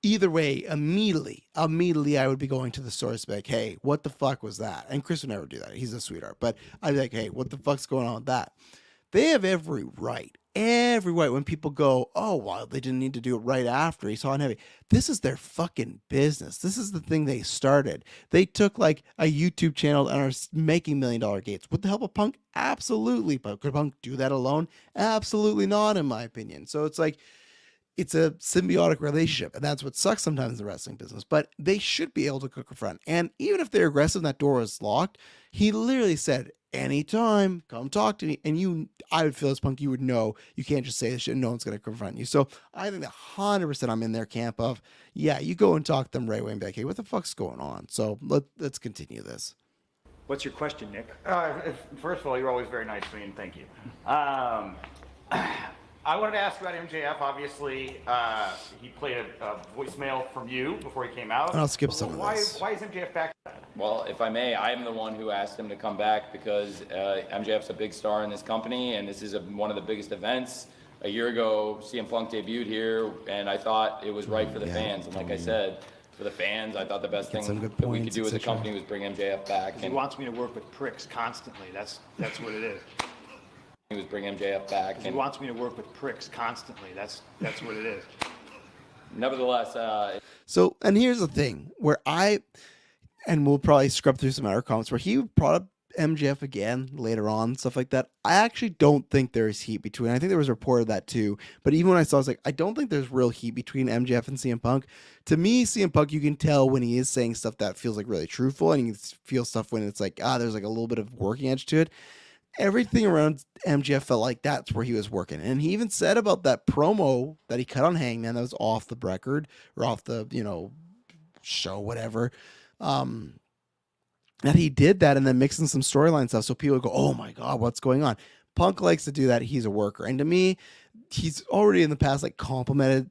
Either way, immediately, I would be going to the source, like, hey, what the fuck was that? And Chris would never do that. He's a sweetheart. But I'd be like, hey, what the fuck's going on with that? They have every right. When people go, oh, well, they didn't need to do it right after he saw it heavy. This is their fucking business. This is the thing they started. They took like a YouTube channel and are making $1 million gates. Would the help of Punk? Absolutely. But could Punk do that alone? Absolutely not, in my opinion. So it's like, it's a symbiotic relationship, and that's what sucks sometimes in the wrestling business, but they should be able to cook a front. And even if they're aggressive and that door is locked, he literally said, anytime, come talk to me. And I would feel as Punk, you would know you can't just say this shit and no one's going to confront you. So I think 100% I'm in their camp of, yeah, you go and talk to them right away and be like, hey, what the fuck's going on? So let's continue this. What's your question, Nick? First of all, you're always very nice to me, and thank you. I wanted to ask about MJF. Obviously, he played a voicemail from you before he came out. And I'll skip some of this. Why is MJF back? Well, if I may, I am the one who asked him to come back because MJF's a big star in this company, and this is one of the biggest events. A year ago, CM Punk debuted here, and I thought it was right for the fans. And like I said, for the fans, I thought the best thing that we could do as a company was bring MJF back. He wants me to work with pricks constantly. That's what it is. He was bring MJF back. He wants me to work with pricks constantly. That's what it is. Nevertheless, so, and here's the thing where and we'll probably scrub through some other comments where he brought up MJF again later on, stuff like that. I actually don't think there is heat between. I think there was a report of that too. But even when I saw, I was like, I don't think there's real heat between MJF and CM Punk. To me, CM Punk, you can tell when he is saying stuff that feels like really truthful, and you can feel stuff when it's like, there's like a little bit of working edge to it. Everything around MJF felt like that's where he was working. And he even said about that promo that he cut on Hangman that was off the record or off the, show, whatever, that he did that and then mixing some storyline stuff. So people would go, oh my God, what's going on? Punk likes to do that. He's a worker. And to me, he's already in the past, like, complimented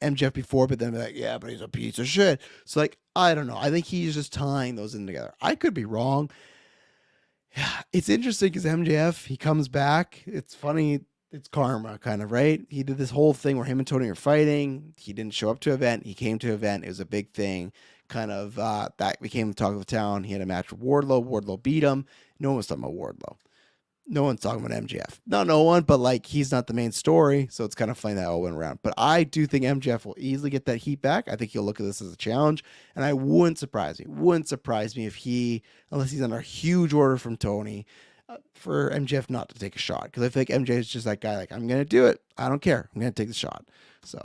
MJF before, but then be like, yeah, but he's a piece of shit. So like, I don't know. I think he's just tying those in together. I could be wrong. Yeah, it's interesting because MJF, he comes back. It's funny. It's karma, kind of, right? He did this whole thing where him and Tony are fighting. He didn't show up to an event. He came to an event. It was a big thing. Kind of that became the talk of the town. He had a match with Wardlow. Wardlow beat him. No one's talking about Wardlow. No one's talking about MJF. Not no one, but like he's not the main story. So it's kind of funny that all went around. But I do think MJF will easily get that heat back. I think he'll look at this as a challenge. And I wouldn't surprise me if unless he's under a huge order from Tony, for MJF not to take a shot. Because I think MJ is just that guy, like, I'm going to do it. I don't care. I'm going to take the shot. So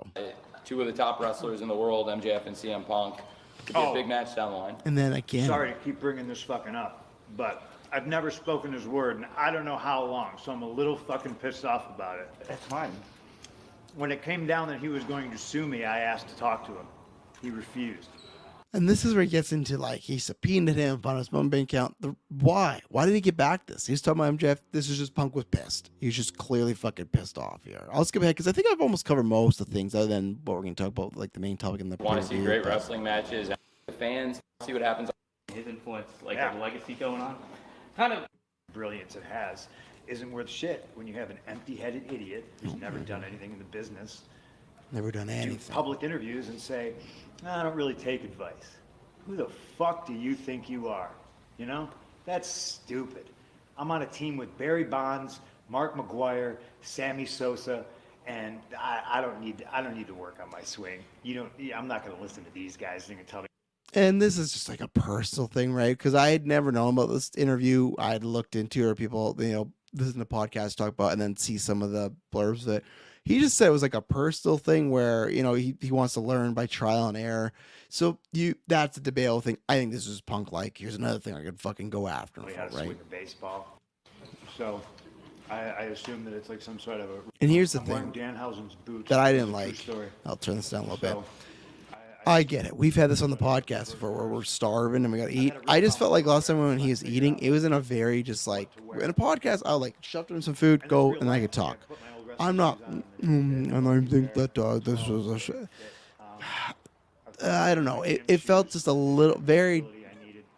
two of the top wrestlers in the world, MJF and CM Punk. Could be a big match down the line. And then again. Sorry to keep bringing this fucking up, but I've never spoken his word, and I don't know how long, so I'm a little fucking pissed off about it. That's fine. When it came down that he was going to sue me, I asked to talk to him. He refused. And this is where he gets into, like, he subpoenaed him on his mom bank account. Why? Why did he get back this? He's talking about MJF. This is just Punk was pissed. He's just clearly fucking pissed off here. I'll skip ahead because I think I've almost covered most of the things other than what we're going to talk about, like the main topic in the want to see great wrestling matches. The fans, see what happens. His influence, like a legacy going on. Kind of Brilliance it has isn't worth shit when you have an empty-headed idiot who's never done anything in the business. Never done anything. Do public interviews and say, I don't really take advice. Who the fuck do you think you are? You know? That's stupid. I'm on a team with Barry Bonds, Mark McGuire, Sammy Sosa, and I don't need to work on my swing. I'm not going to listen to these guys. They're going to tell me. And this is just like a personal thing, right? Because I had never known about this interview. I had looked into it, or people, listen to podcasts talk about, and then see some of the blurbs that he just said it was like a personal thing where, he wants to learn by trial and error. So that's a debatable thing. I think this is Punk like. Here's another thing I could fucking go after him We for, had to right? swing a baseball. So I assume that it's like some sort of a. And here's the I'm wearing thing Danhausen's boots. that I It's a didn't true like. story. I'll turn this down a little bit. So, I get it. We've had this on the podcast before where we're starving and we gotta eat. I just felt like last time when he was eating, it was in a very just like in a podcast. I would like shove him some food, go, and I could talk. I'm not. And I think that this was a. I don't know. It felt just a little very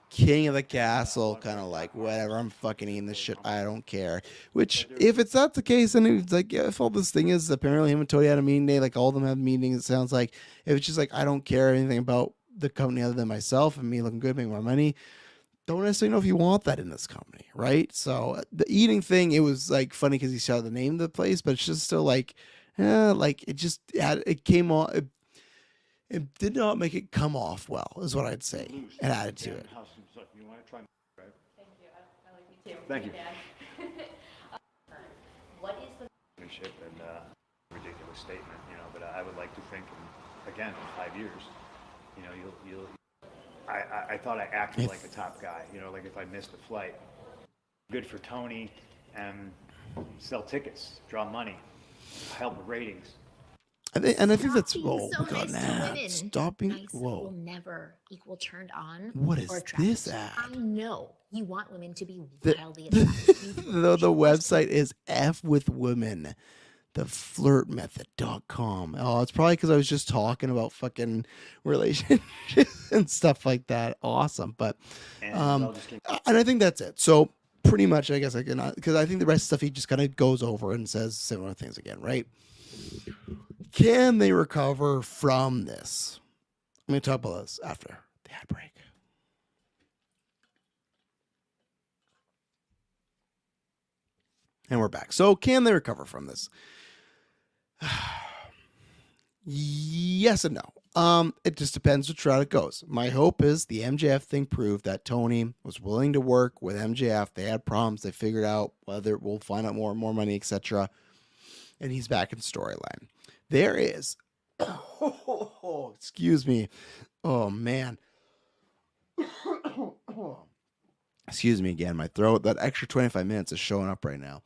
king of the castle, kind of like whatever. I'm fucking eating this shit. I don't care. Which, if it's not the case, then it's like, yeah, if all this thing is apparently him and Tony had a meeting day, like all of them have meetings. It sounds like if it's just like I don't care anything about the company other than myself and me looking good, making more money. Don't necessarily know if you want that in this company, right? So the eating thing, it was like funny because he saw the name of the place, but it's just still like it just had it came on. It did not make it come off well, is what I'd say, and added to it. You want to try? Right? Thank you. I like you too. Thank you. What is the Leadership and ridiculous statement, but I would like to think, again, in 5 years, you'll. I thought I acted like a top guy, like if I missed a flight. Good for Tony, and sell tickets, draw money, help with ratings. I think that's Stop oh being so my god, nice to nah, women. stop being Nice will whoa. never equal turned on. What is or attracted. this ad? I know you want women to be The- wildly attracted. The website is F with women. Theflirtmethod.com. Oh, it's probably because I was just talking about fucking relationships and stuff like that. Awesome. But and I think that's it. So pretty much I guess I can because I think the rest of stuff he just kind of goes over and says similar things again, right? Can they recover from this? I'm gonna talk about this after the ad break. And we're back. So can they recover from this? Yes and no. It just depends which route it goes. My hope is the MJF thing proved that Tony was willing to work with MJF. They had problems. They figured out whether we'll find out more and more money, etc. And he's back in storyline. There is, excuse me. Oh man. Excuse me again. My throat. That extra 25 minutes is showing up right now.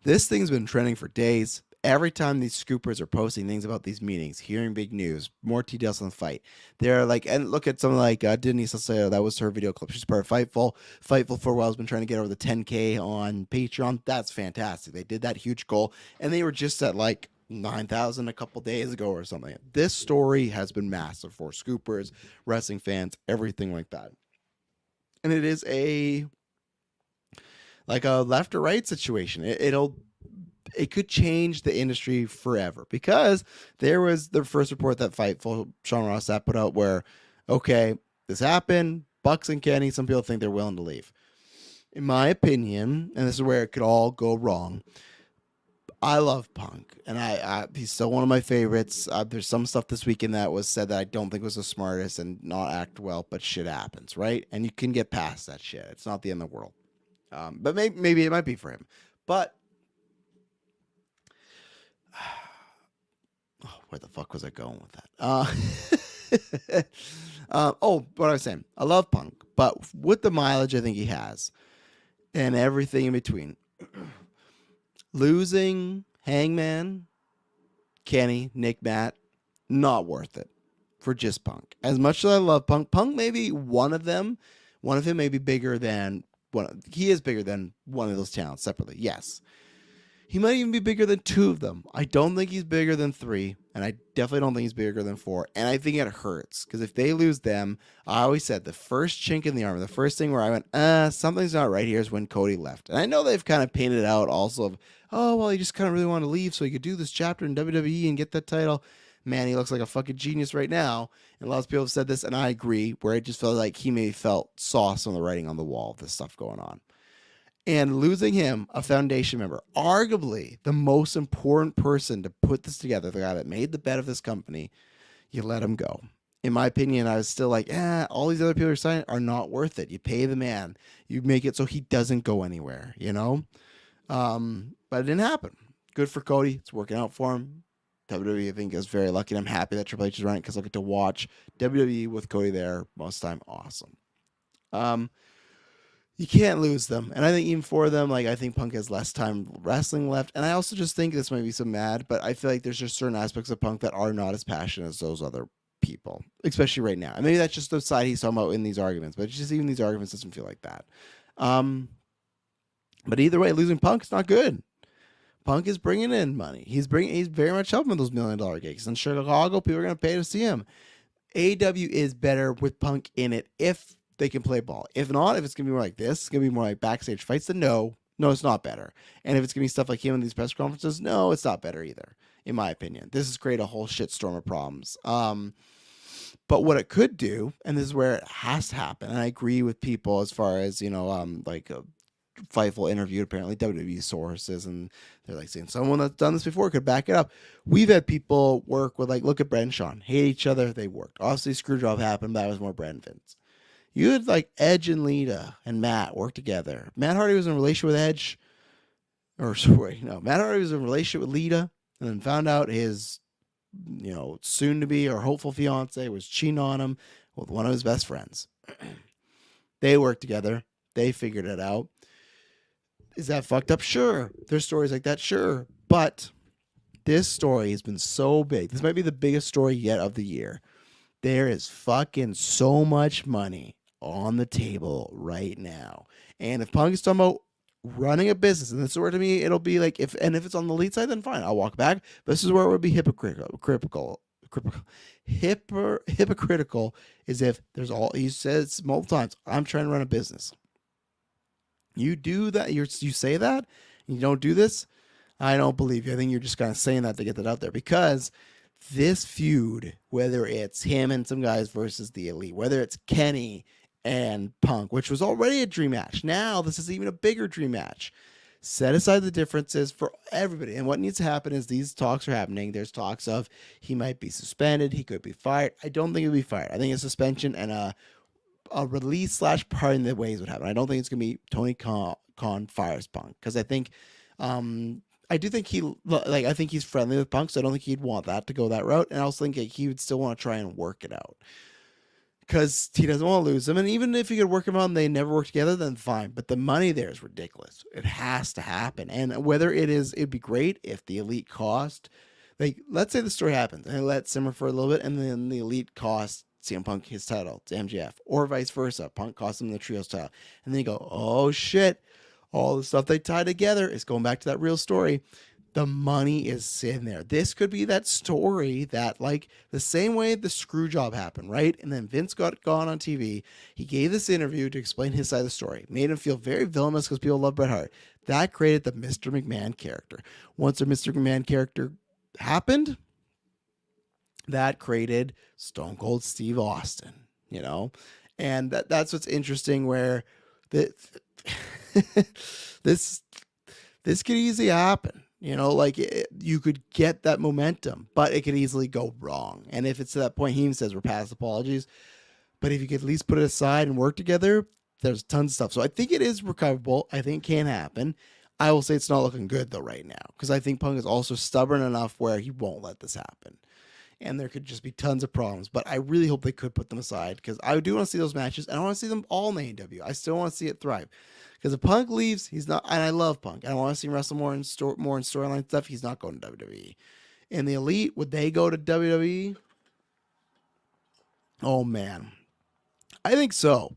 This thing's been trending for days. Every time these scoopers are posting things about these meetings, hearing big news, more details on the fight. They're like, and look at something like Denise Salcedo. That was her video clip. She's part of Fightful. Fightful for a while has been trying to get over the 10K on Patreon. That's fantastic. They did that huge goal, and they were just at like 9,000 a couple days ago or something. This story has been massive for scoopers, wrestling fans, everything like that. And it is like a left or right situation. It could change the industry forever because there was the first report that Fightful Sean Ross Sapp put out where, okay, this happened. Bucks and Kenny, some people think they're willing to leave. In my opinion, and this is where it could all go wrong, I love Punk, and he's still one of my favorites. There's some stuff this weekend that was said that I don't think was the smartest and not act well, but shit happens, right? And you can get past that shit. It's not the end of the world. But maybe it might be for him. But where the fuck was I going with that? What I was saying. I love Punk, but with the mileage I think he has and everything in between, losing Hangman, Kenny, Nick, Matt, not worth it for just Punk. As much as I love Punk, Punk may be one of them. One of him may be bigger than he is bigger than one of those talents separately. Yes. He might even be bigger than two of them. I don't think he's bigger than three, and I definitely don't think he's bigger than four. And I think it hurts because if they lose them, I always said the first chink in the armor, the first thing where I went, something's not right here is when Cody left. And I know they've kind of painted out also of, oh, well, he just kind of really wanted to leave so he could do this chapter in WWE and get that title. Man, he looks like a fucking genius right now. And lots of people have said this, and I agree, where it just felt like he maybe felt sauce on the writing on the wall of this stuff going on. And losing him, a foundation member, arguably the most important person to put this together, the guy that made the bet of this company, you let him go. In my opinion, I was still like, all these other people you're signing are not worth it. You pay the man. You make it so he doesn't go anywhere, But it didn't happen. Good for Cody. It's working out for him. WWE, I think, is very lucky, and I'm happy that Triple H is running because I get to watch WWE with Cody there most of the time. Awesome. You can't lose them. And I think even for them, like, I think Punk has less time wrestling left. And I also just think this might be so mad, but I feel like there's just certain aspects of Punk that are not as passionate as those other people, especially right now. And maybe that's just the side he's talking about in these arguments, but it's just even these arguments doesn't feel like that. But either way, losing Punk is not good. Punk is bringing in money. He's very much helping with those $1 million gigs. In Chicago, people are going to pay to see him. AEW is better with Punk in it if they can play ball. If not, if it's going to be more like this, it's going to be more like backstage fights, then no, it's not better. And if it's going to be stuff like him in these press conferences, no, it's not better either, in my opinion. This has created a whole shitstorm of problems. But what it could do, and this is where it has to happen, and I agree with people as far as, Fightful interviewed apparently WWE sources, and they're like saying someone that's done this before could back it up. We've had people work with, like, look at Brent and Sean, hate each other, they worked. Obviously, Screwjob happened, but that was more Brent and Vince. You had like Edge and Lita and Matt work together. Matt Hardy was in a relationship with Edge, Matt Hardy was in a relationship with Lita, and then found out his, soon to be or hopeful fiance was cheating on him with one of his best friends. They worked together. They figured it out. Is that fucked up? Sure. There's stories like that, sure. But this story has been so big. This might be the biggest story yet of the year. There is fucking so much money on the table right now. And if Punk is talking about running a business, and this is where to me it'll be like, if it's on the lead side, then fine, I'll walk back. But this is where it would be hypocritical is if there's all, he says multiple times, I'm trying to run a business. You do that, you say that, and you don't do this, I don't believe you. I think you're just kind of saying that to get that out there, because this feud, whether it's him and some guys versus the Elite, whether it's Kenny and Punk, which was already a dream match, now this is even a bigger dream match. Set aside the differences for everybody. And what needs to happen is these talks are happening. There's talks of he might be suspended, he could be fired. I don't think he'll be fired. I think a suspension and a release / parting the ways would happen. I don't think it's going to be Tony Khan fires Punk, because I think I do think I think he's friendly with Punk, so I don't think he'd want that to go that route. And I also think he would still want to try and work it out, because he doesn't want to lose him. And even if he could work him out and they never work together, then fine. But the money there is ridiculous. It has to happen. And whether it'd be great if the Elite cost, like, let's say the story happens and they let simmer for a little bit, and then the Elite cost CM Punk his title to MJF, or vice versa. Punk cost him the trios title. And then you go, oh shit, all the stuff they tie together is going back to that real story. The money is sitting there. This could be that story that, like, the same way the screw job happened, right? And then Vince got gone on TV. He gave this interview to explain his side of the story. Made him feel very villainous because people love Bret Hart. That created the Mr. McMahon character. Once the Mr. McMahon character happened, that created Stone Cold Steve Austin, And that's what's interesting, where this could easily happen. You could get that momentum, but it could easily go wrong. And if it's to that point, he even says we're past apologies. But if you could at least put it aside and work together, there's tons of stuff. So I think it is recoverable. I think it can happen. I will say it's not looking good, though, right now, because I think Punk is also stubborn enough where he won't let this happen. And there could just be tons of problems. But I really hope they could put them aside, because I do want to see those matches, and I want to see them all in AEW. I still want to see it thrive. Because if Punk leaves, he's not, and I love Punk, and I want to see him wrestle more in storyline stuff. He's not going to WWE. And the Elite, would they go to WWE? Oh man, I think so.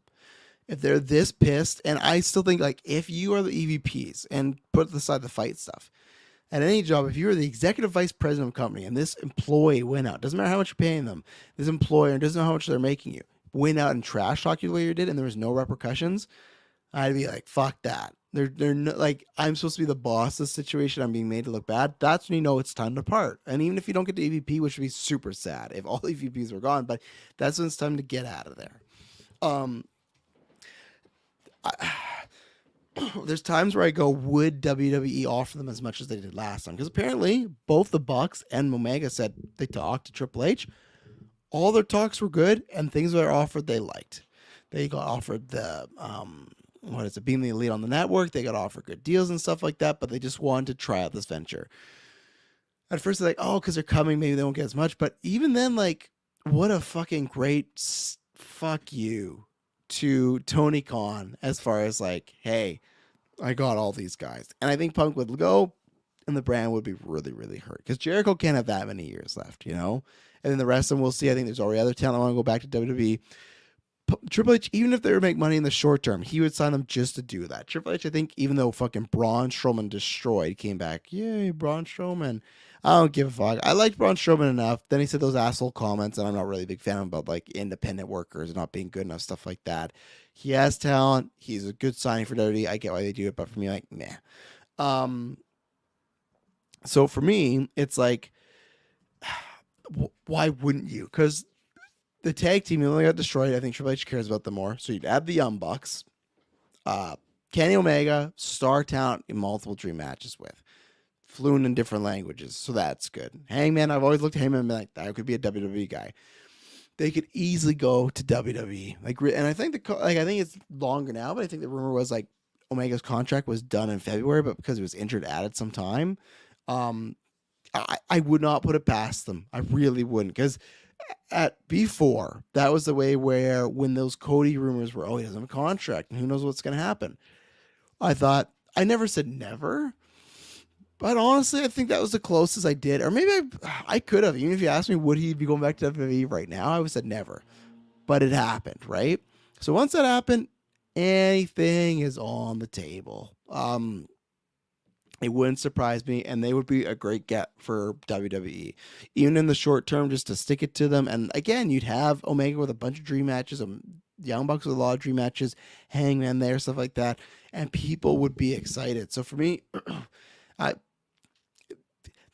If they're this pissed, and I still think, like, if you are the EVPs, and put aside the fight stuff, at any job, if you were the executive vice president of a company and this employee went out, doesn't matter how much you're paying them, this employer doesn't know how much they're making you, went out and trash talk you the way you did, and there was no repercussions, I'd be like, fuck that. They're no, like, I'm supposed to be the boss of the situation. I'm being made to look bad. That's when you know it's time to part. And even if you don't get the EVP, which would be super sad if all EVPs were gone, but that's when it's time to get out of there. There's times where I go, would WWE offer them as much as they did last time? Because apparently both the Bucks and Omega said they talked to Triple H. All their talks were good, and things that were offered they liked. They got offered the being the Elite on the network. They got offered good deals and stuff like that, but they just wanted to try out this venture. At first they're like, oh, because they're coming, maybe they won't get as much. But even then, like, what a fucking great fuck you to Tony Khan as far as like, hey, I got all these guys. And I think Punk would go and the brand would be really, really hurt because Jericho can't have that many years left, you know? And then the rest of them we'll see. I think there's already other talent that want to go back to WWE. Triple H, even if they were make money in the short term, he would sign them just to do that. Triple H, I think, even though fucking Braun Strowman destroyed, came back, yay, Braun Strowman. I don't give a fuck. I liked Braun Strowman enough. Then he said those asshole comments, and I'm not really a big fan of him about like independent workers not being good enough, stuff like that. He has talent. He's a good signing for WWE. I get why they do it, but for me, like, meh. So for me, it's like, why wouldn't you? Because the tag team only got destroyed. I think Triple H cares about them more. So you'd add the Young Bucks, Kenny Omega, star talent in multiple dream matches with, fluent in different languages. So that's good. Hangman, I've always looked at Hangman and been like, that could be a WWE guy. They could easily go to WWE. And I think I think it's longer now, but I think the rumor was like Omega's contract was done in February, but because he was injured, added some time. I would not put it past them. I really wouldn't, because before that was the way where when those Cody rumors were, oh, he doesn't have a contract and who knows what's going to happen. I thought, I never said never, but honestly, I think that was the closest I did. Or maybe I could have, even if you asked me, would he be going back to WWE right now? I would have said never, but it happened, right? So once that happened, anything is on the table. It wouldn't surprise me, and they would be a great get for WWE, even in the short term, just to stick it to them. And again, you'd have Omega with a bunch of dream matches, Young Bucks with a lot of dream matches, Hangman there, stuff like that, and people would be excited. So for me,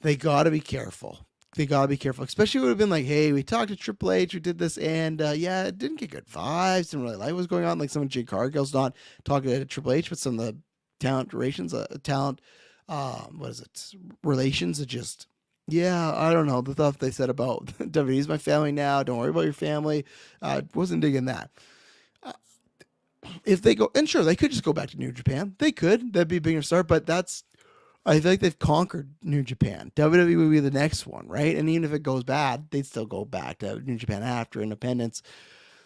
they got to be careful. They got to be careful, especially it would have been like, hey, we talked to Triple H, we did this, and yeah, it didn't get good vibes, didn't really like what was going on. Like some of Jade Cargill's not talking to Triple H, but some of the relations are just, yeah, I don't know. The stuff they said about WWE's my family now, don't worry about your family. Wasn't digging that. If they go, and sure, they could just go back to New Japan. They could. That'd be a bigger start, but I feel like they've conquered New Japan. WWE would be the next one, right? And even if it goes bad, they'd still go back to New Japan after independence.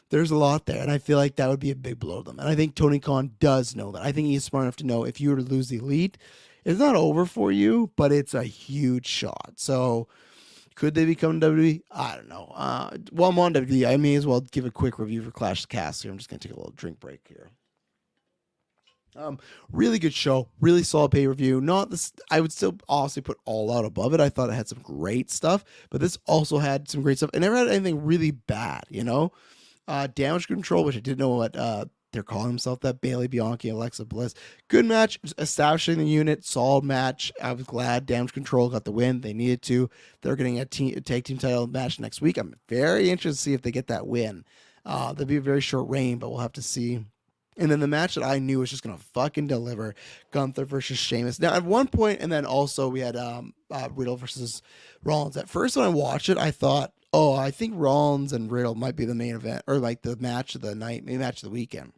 There's a lot there, and I feel like that would be a big blow to them. And I think Tony Khan does know that. I think he's smart enough to know if you were to lose the Elite, it's not over for you, but it's a huge shot. So could they become WWE? I don't know. While I'm on WWE, I may as well give a quick review for Clash of the Castle. I'm just going to take a little drink break here. Really good show, really solid pay-per-view. Not this, I would still obviously put All Out above it. I thought it had some great stuff, but this also had some great stuff. It never had anything really bad, you know? Damage Control, which I didn't know what they're calling themselves, that Bailey Bianchi and Alexa Bliss. Good match, establishing the unit, solid match. I was glad Damage Control got the win. They needed to. They're getting a tag team title match next week. I'm very interested to see if they get that win. There'll be a very short reign, but we'll have to see. And then the match that I knew was just going to fucking deliver, Gunther versus Sheamus. Now, at one point, and then also we had Riddle versus Rollins. At first, when I watched it, I thought, oh, I think Rollins and Riddle might be the main event, or like the match of the night, maybe match of the weekend.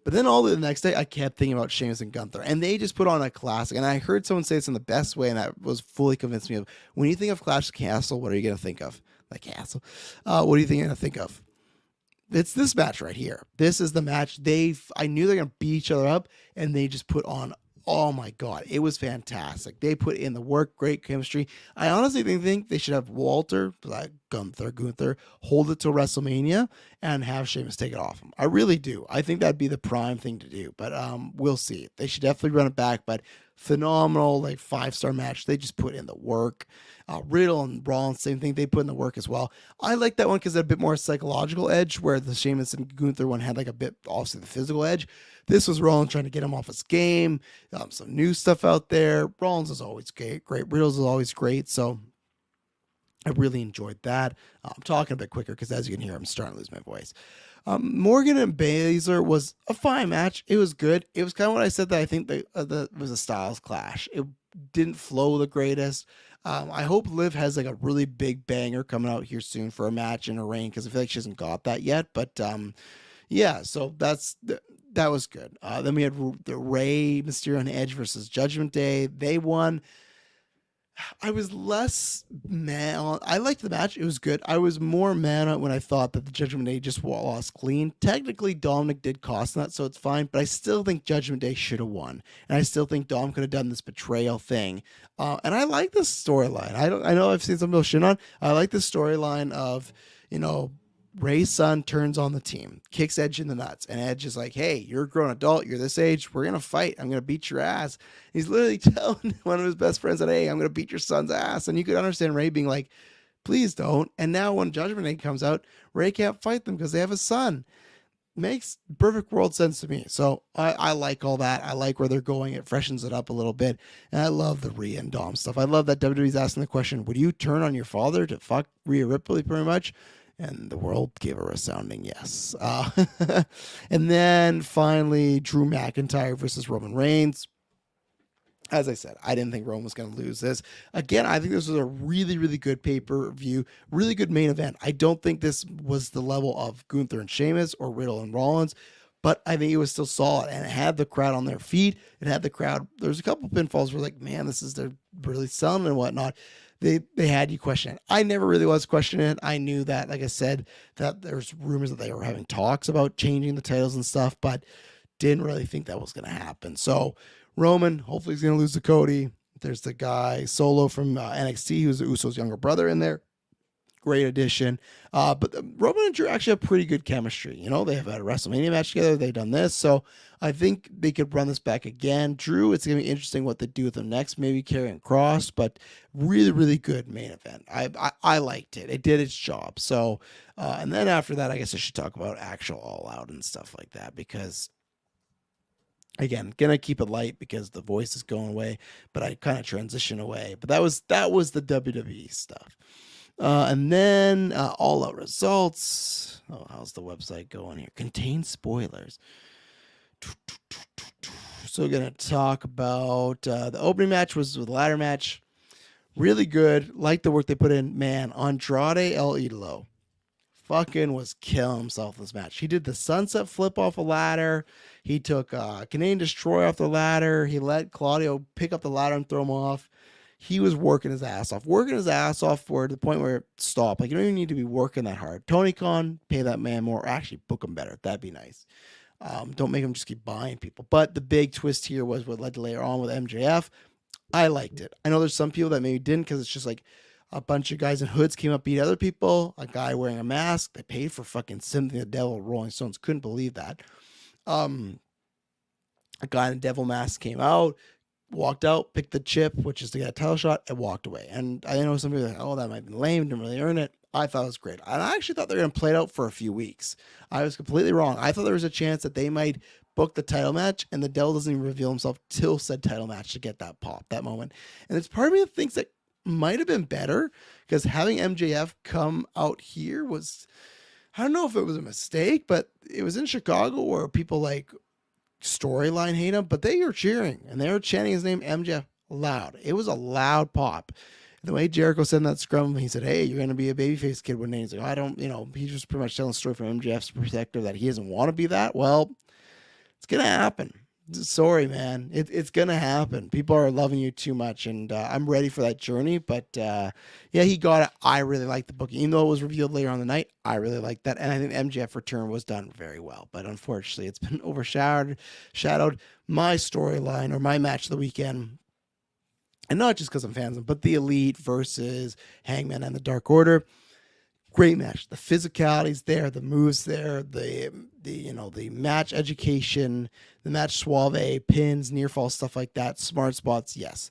But then all the next day, I kept thinking about Sheamus and Gunther, and they just put on a classic. And I heard someone say this in the best way, and that was fully convinced me of, when you think of Clash of Castle, what are you going to think of? The castle. What do you think you're going to think of? It's this match right here. This is the match. I knew they're going to beat each other up, and they just put on, oh my God, it was fantastic. They put in the work, great chemistry. I honestly think they should have Walter, like Gunther, hold it till WrestleMania and have Sheamus take it off him. I really do. I think that'd be the prime thing to do, but we'll see. They should definitely run it back, but phenomenal, like 5-star match. They just put in the work. Riddle and Rollins, same thing. They put in the work as well. I like that one because it had a bit more psychological edge, where the Sheamus and Gunther one had like a bit, obviously, the physical edge. This was Rollins trying to get him off his game. Some new stuff out there. Rollins is always great. Riddle's is always great. So I really enjoyed that. I'm talking a bit quicker because, as you can hear, I'm starting to lose my voice. Morgan and Baszler was a fine match. It was good. It was kind of what I said, that I think that was a styles clash. It didn't flow the greatest. I hope Liv has like a really big banger coming out here soon for a match in a reign, because I feel like she hasn't got that yet. But yeah, so that was good. Then we had the Rey Mysterio and Edge versus Judgment Day. They won. I was less mad. I liked the match. It was good. I was more mad at when I thought that the Judgment Day just lost clean. Technically, Dominic did cost that, so it's fine. But I still think Judgment Day should have won, and I still think Dom could have done this betrayal thing. And I like this storyline. I know I've seen some people shit on. I like the storyline of, Ray's son turns on the team, kicks Edge in the nuts, and Edge is like, hey, you're a grown adult, you're this age, we're going to fight, I'm going to beat your ass. He's literally telling one of his best friends that, hey, I'm going to beat your son's ass. And you could understand Ray being like, please don't. And now when Judgment Day comes out, Ray can't fight them because they have a son. Makes perfect world sense to me. So I like all that. I like where they're going. It freshens it up a little bit. And I love the Rhea and Dom stuff. I love that WWE's asking the question, would you turn on your father to fuck Rhea Ripley pretty much? And the world gave a resounding yes. And then finally, Drew McIntyre versus Roman Reigns. As I said, I didn't think Roman was going to lose this. Again, I think this was a really, really good pay-per-view, really good main event. I don't think this was the level of Gunther and Sheamus or Riddle and Rollins, but I think it was still solid, and it had the crowd on their feet. It had the crowd. There's a couple pinfalls where like, man, they're really selling and whatnot. They had you question it. I never really was questioning it. I knew that, like I said, that there's rumors that they were having talks about changing the titles and stuff, but didn't really think that was going to happen. So Roman, hopefully he's going to lose to Cody. There's the guy Solo from NXT, who's the Usos' younger brother in there. Great addition. But Roman and Drew actually have pretty good chemistry. They have had a WrestleMania match together. They've done this. So I think they could run this back again. Drew, it's going to be interesting what they do with him next. Maybe Karrion Kross, but really, really good main event. I liked it. It did its job. So, and then after that, I guess I should talk about actual All Out and stuff like that because, again, gonna keep it light because the voice is going away, but I kind of transition away. But that was the WWE stuff. And then All Out results. Oh, how's the website going here? Contains spoilers. So we're going to talk about the opening match was with the ladder match. Really good. Like the work they put in. Man, Andrade El Idolo fucking was killing himself in this match. He did the sunset flip off a ladder. He took Canadian Destroyer off the ladder. He let Claudio pick up the ladder and throw him off. He was working his ass off for the point where it stopped. Like, you don't even need to be working that hard. Tony Khan, pay that man more. Or actually, book him better. That'd be nice. Don't make him just keep buying people. But the big twist here was what led to later on with MJF. I liked it. I know there's some people that maybe didn't because it's just like a bunch of guys in hoods came up, beat other people. A guy wearing a mask. They paid for fucking Sympathy of the Devil. Rolling Stones couldn't believe that. A guy in a devil mask came out, walked out, picked the chip, which is to get a title shot, and walked away. And I know some people are like, oh, that might be lame, didn't really earn it. I thought it was great. And I actually thought they were going to play it out for a few weeks. I was completely wrong. I thought there was a chance that they might book the title match, and the Devil doesn't even reveal himself till said title match to get that pop, that moment. And it's part of me that thinks that might have been better, because having MJF come out here was, I don't know if it was a mistake, but it was in Chicago where people like storyline hate him, but they were cheering and they were chanting his name MJF loud. It was a loud pop. The way Jericho said in that scrum, he said, hey, you're going to be a babyface kid one day. He's like, I don't, he's just pretty much telling the story from MJF's perspective that he doesn't want to be that. Well, it's going to happen. Sorry, man. It's going to happen. People are loving you too much, and I'm ready for that journey. But, yeah, he got it. I really like the booking. Even though it was revealed later on the night, I really like that. And I think the MJF return was done very well. But unfortunately, it's been overshadowed. My storyline or my match of the weekend, and not just because I'm fans of them, but the Elite versus Hangman and the Dark Order. Great match. The physicality's there, the moves there, the match education, the match suave, pins, near fall, stuff like that. Smart spots, yes.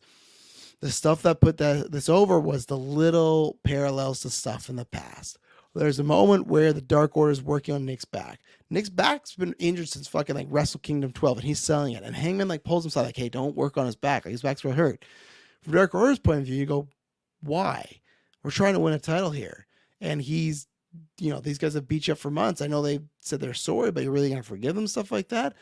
The stuff that put this over was the little parallels to stuff in the past. There's a moment where the Dark Order is working on Nick's back. Nick's back's been injured since fucking like Wrestle Kingdom 12, and he's selling it. And Hangman like pulls himself like, hey, don't work on his back. Like, his back's really hurt. From Dark Order's point of view, you go, why? We're trying to win a title here. And he's, these guys have beat you up for months. I know they said they're sorry, but you're really going to forgive them, stuff like that.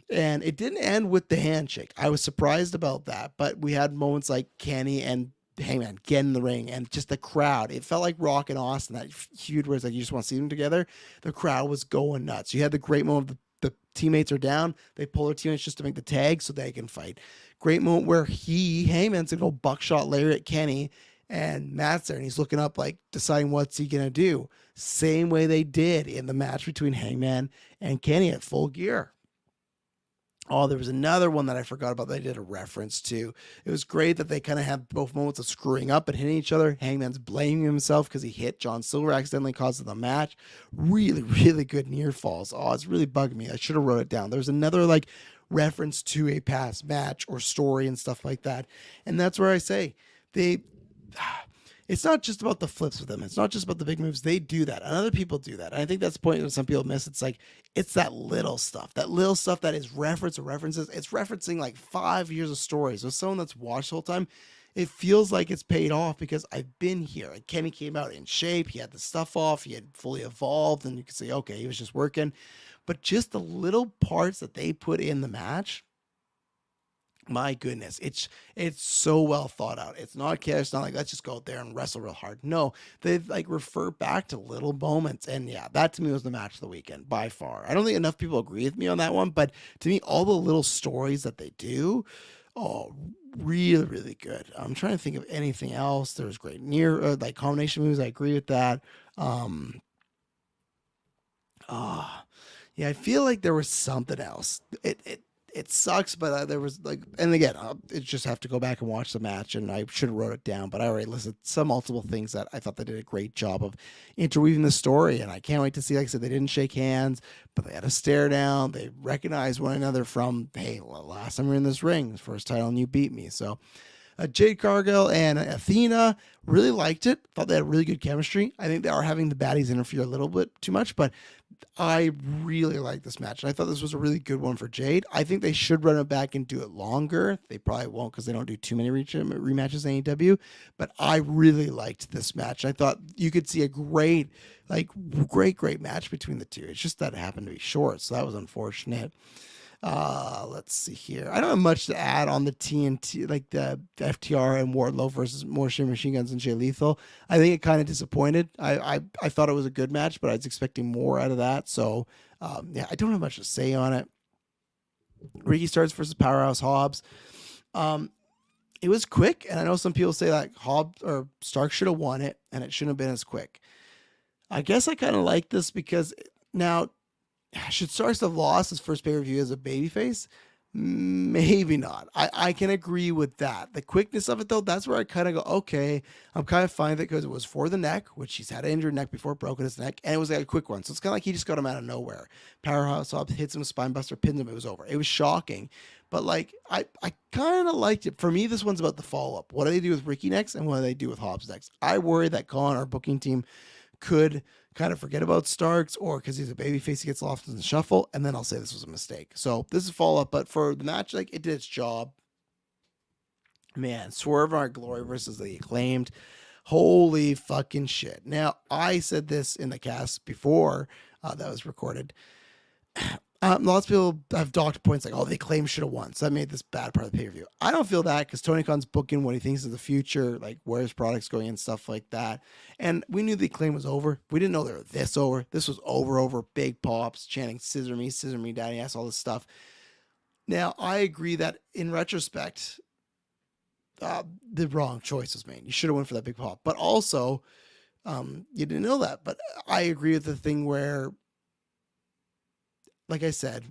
And it didn't end with the handshake. I was surprised about that. But we had moments like Kenny and Hangman get in the ring and just the crowd. It felt like Rock and Austin, that feud where it's like you just want to see them together. The crowd was going nuts. You had the great moment of the teammates are down, they pull their teammates just to make the tag so they can fight. Great moment where Heyman's gonna go buckshot lariat Kenny, and Matt's there and he's looking up like deciding what's he gonna do. Same way they did in the match between Hangman and Kenny at Full Gear. Oh, there was another one that I forgot about that I did a reference to. It was great that they kind of have both moments of screwing up and hitting each other. Hangman's blaming himself because he hit John Silver accidentally, causing the match. Really, really good near falls. Oh, it's really bugging me. I should have wrote it down. There's another like reference to a past match or story and stuff like that. And that's where I say it's not just about the flips with them. It's not just about the big moves. They do that. And other people do that. And I think that's the point that some people miss. It's like, it's that little stuff that is reference or references. It's referencing like 5 years of stories. So someone that's watched the whole time, it feels like it's paid off because I've been here. Like Kenny came out in shape. He had the stuff off. He had fully evolved. And you can say, okay, he was just working. But just the little parts that they put in the match, my goodness, it's so well thought out. It's not cash. It's not like, let's just go out there and wrestle real hard. No, they like refer back to little moments. And yeah, that to me was the match of the weekend by far. I don't think enough people agree with me on that one, but to me, all the little stories that they do, oh, really, really good. I'm trying to think of anything else. There was great like combination moves. I agree with that. Yeah, I feel like there was something else. It sucks, but there was like, and again, I just have to go back and watch the match, and I should have wrote it down, but I already listed some multiple things that I thought they did a great job of interweaving the story, and I can't wait to see. Like I said, they didn't shake hands, but they had a stare down. They recognized one another from, hey, last time we were in this ring, first title, and you beat me. So Jade Cargill and Athena, really liked it. Thought they had really good chemistry. I think they are having the baddies interfere a little bit too much, but I really like this match. And I thought this was a really good one for Jade. I think they should run it back and do it longer. They probably won't because they don't do too many rematches in AEW. But I really liked this match. I thought you could see a great match between the two. It's just that it happened to be short, so that was unfortunate. Let's see here. I don't have much to add on the TNT, like the FTR and Wardlow versus Machine Guns and Jay Lethal. I think it kind of disappointed. I thought it was a good match, but I was expecting more out of that. So, yeah, I don't have much to say on it. Ricky Starks versus Powerhouse Hobbs. It was quick, and I know some people say like Hobbs or Stark should have won it, and it shouldn't have been as quick. I guess I kind of like this because now, should Starks have lost his first pay-per-view as a babyface? Maybe not. I can agree with that. The quickness of it, though, that's where I kind of go, okay, I'm kind of fine with it because it was for the neck, which he's had an injured neck before, broken his neck, and it was like a quick one. So it's kind of like he just got him out of nowhere. Powerhouse Hobbs hits him with Spinebuster, pins him, it was over. It was shocking. But, like, I kind of liked it. For me, this one's about the follow-up. What do they do with Ricky next, and what do they do with Hobbs next? I worry that Colin, our booking team, could kind of forget about Starks, or because he's a babyface, he gets lost in the shuffle, and then I'll say this was a mistake. So this is follow up, but for the match, like, it did its job. Man, Swerve Our Glory versus the Acclaimed. Holy fucking shit. Now, I said this in the cast before that was recorded. Lots of people have docked points like, oh, the Acclaim should have won, so that made this bad part of the pay-per-view. I don't feel that because Tony Khan's booking what he thinks is the future, like where his product's going and stuff like that. And we knew the Acclaim was over. We didn't know they were this over. This was over, big pops, chanting scissor me, daddy ass, all this stuff. Now, I agree that in retrospect, the wrong choice was made. You should have went for that big pop. But also, you didn't know that. But I agree with the thing where, like I said,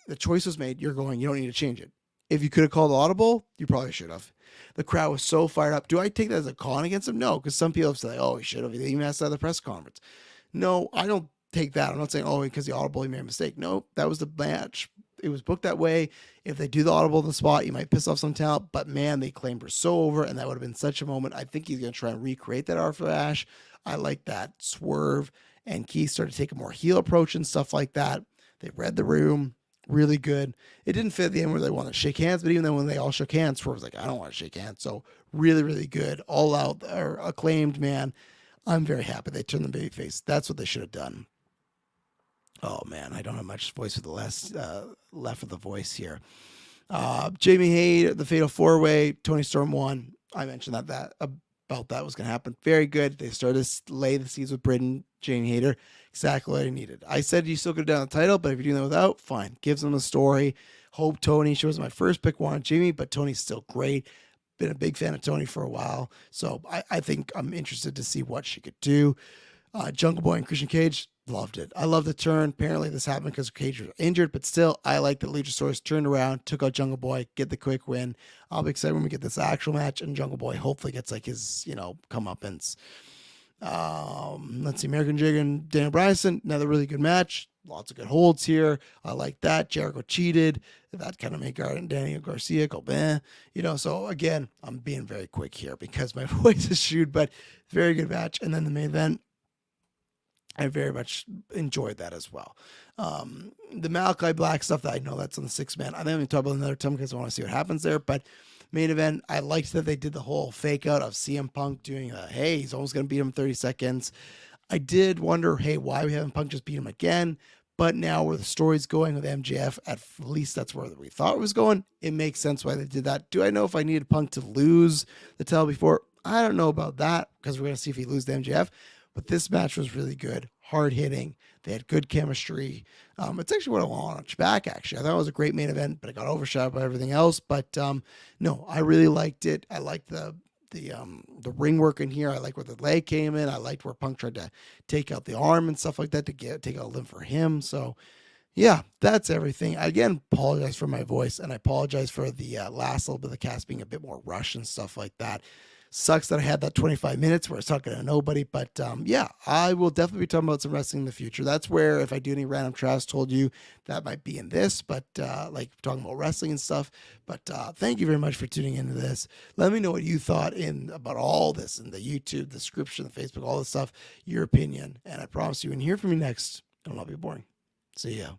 the choice was made. You're going, you don't need to change it. If you could have called audible, you probably should have. The crowd was so fired up. Do I take that as a con against him? No, because some people have said, oh, he should have. They even asked that at the press conference. No, I don't take that. I'm not saying, oh, because the audible, he made a mistake. No, that was the match. It was booked that way. If they do the audible in the spot, you might piss off some talent. But man, they claimed her so over, and that would have been such a moment. I think he's going to try and recreate that Arthur Ashe. I like that. Swerve and Keith started to take a more heel approach and stuff like that. They read the room really good. It didn't fit at the end where they wanted to shake hands, but even then when they all shook hands, Swerve was like, I don't want to shake hands. So really, really good. All out, or Acclaimed, man. I'm very happy they turned the babyface. That's what they should have done. Oh man, I don't have much voice for the left of the voice here. Jamie Hayes, the Fatal 4-Way, Tony Storm won. I mentioned that about that was going to happen. Very good. They started to lay the seeds with Britain. Jamie Hayter. Exactly what I needed. I said you still could have done the title, but if you're doing that without, fine. Gives them a story. Hope Tony. She was my first pick, wanted Jamie, but Tony's still great. Been a big fan of Tony for a while. So I think I'm interested to see what she could do. Jungle Boy and Christian Cage, loved it. I love the turn. Apparently this happened because Cage was injured, but still, I like that Luchasaurus turned around, took out Jungle Boy, get the quick win. I'll be excited when we get this actual match, and Jungle Boy hopefully gets like his, comeuppance. Let's see, American Jigger and Daniel Bryanson, another really good match. Lots of good holds here. I like that. Jericho cheated. That kind of made Daniel Garcia go, so again, I'm being very quick here because my voice is chewed, but very good match. And then the main event, I very much enjoyed that as well. The Malachi Black stuff that I know that's on the 6-man. I think I'm going to talk about another time because I want to see what happens there. But main event, I liked that they did the whole fake out of CM Punk doing hey, he's almost going to beat him in 30 seconds. I did wonder, hey, why we haven't Punk just beat him again? But now where the story's going with MJF, at least that's where we thought it was going. It makes sense why they did that. Do I know if I needed Punk to lose the title before? I don't know about that because we're going to see if he loses to MJF. But this match was really good, hard hitting. They had good chemistry. It's actually what I want to watch back, actually. I thought it was a great main event, but it got overshadowed by everything else. But no, I really liked it. I liked the ring work in here. I like where the leg came in. I liked where Punk tried to take out the arm and stuff like that to take out a limb for him. So yeah, that's everything. I, again, apologize for my voice, and I apologize for the last little bit of the cast being a bit more rushed and stuff like that. Sucks that I had that 25 minutes where I was talking to nobody, but yeah, I will definitely be talking about some wrestling in the future. That's where, if I do any random trash, told you that might be in this, but like talking about wrestling and stuff. But thank you very much for tuning into this. Let me know what you thought about all this in the YouTube, the description, the Facebook, all this stuff, your opinion. And I promise you, and hear from me next, it'll not be boring. See ya.